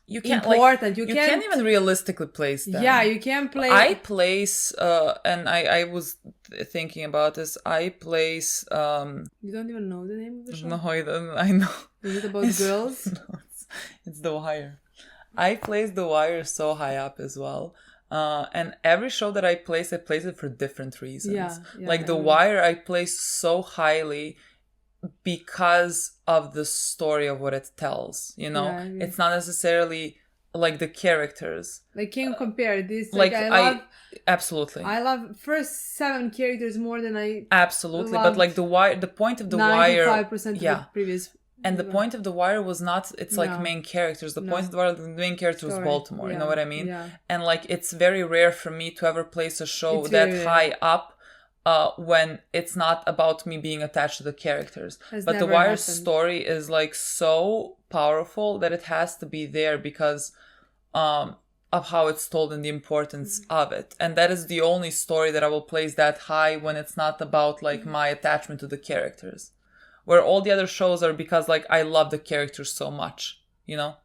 you can't, important. Like, you can't even realistically place them. Yeah, you can't play. I place, and I was thinking about this. I place. You don't even know the name of the show? No, I don't. I know. Is it about girls? No, it's The Wire. I place The Wire so high up as well. And every show that I place it for different reasons. Yeah, like The Wire, I place so highly because of the story of what it tells. You know, it's not necessarily like the characters. Like, can you compare this? Like I absolutely. I love first 7 characters more than I absolutely. But like The Wire, the point of The Wire, 95% of the previous. And the point of The Wire was not, it's like main characters. The point of The Wire, the main character was Baltimore. You know what I mean? Yeah. And like, it's very rare for me to ever place a show that high up when it's not about me being attached to the characters. But The Wire's story is like so powerful that it has to be there because of how it's told and the importance of it. And that is the only story that I will place that high when it's not about like my attachment to the characters. Where all the other shows are because like I love the characters so much, you know?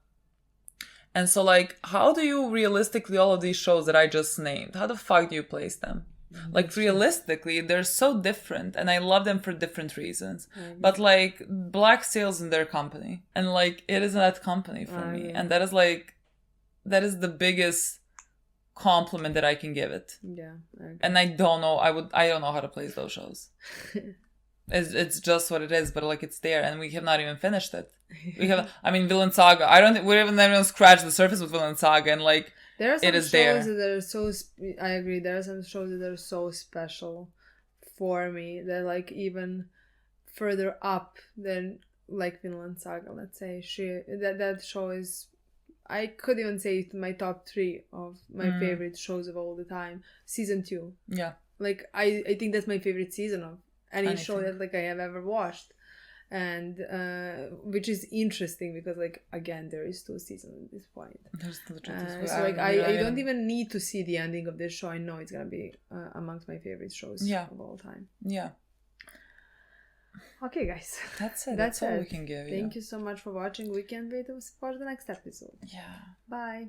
And so like, how do you realistically, all of these shows that I just named, how the fuck do you place them? Like realistically, they're so different and I love them for different reasons. But like Black Sails in their company and like it is that company for me. And that is like, that is the biggest compliment that I can give it. Yeah. And I don't know, I don't know how to place those shows. It's just what it is, but like it's there, and we have not even finished it. We have, I mean, Vinland Saga. We haven't even scratched the surface with Vinland Saga, and like there are some it is shows there. that are so. I agree. There are some shows that are so special for me. They're like even further up than like Vinland Saga. Let's say that show is. I could even say it's my top 3 of my favorite shows of all the time. Season 2. Yeah. Like I think that's my favorite season of any show that like I have ever watched, and which is interesting because like again there is 2 seasons at this point. So like I don't even need to see the ending of this show. I know it's gonna be amongst my favorite shows of all time. Yeah. Okay, guys. That's it. That's all we can give you. Thank you so much for watching. We can't wait to watch the next episode. Yeah. Bye.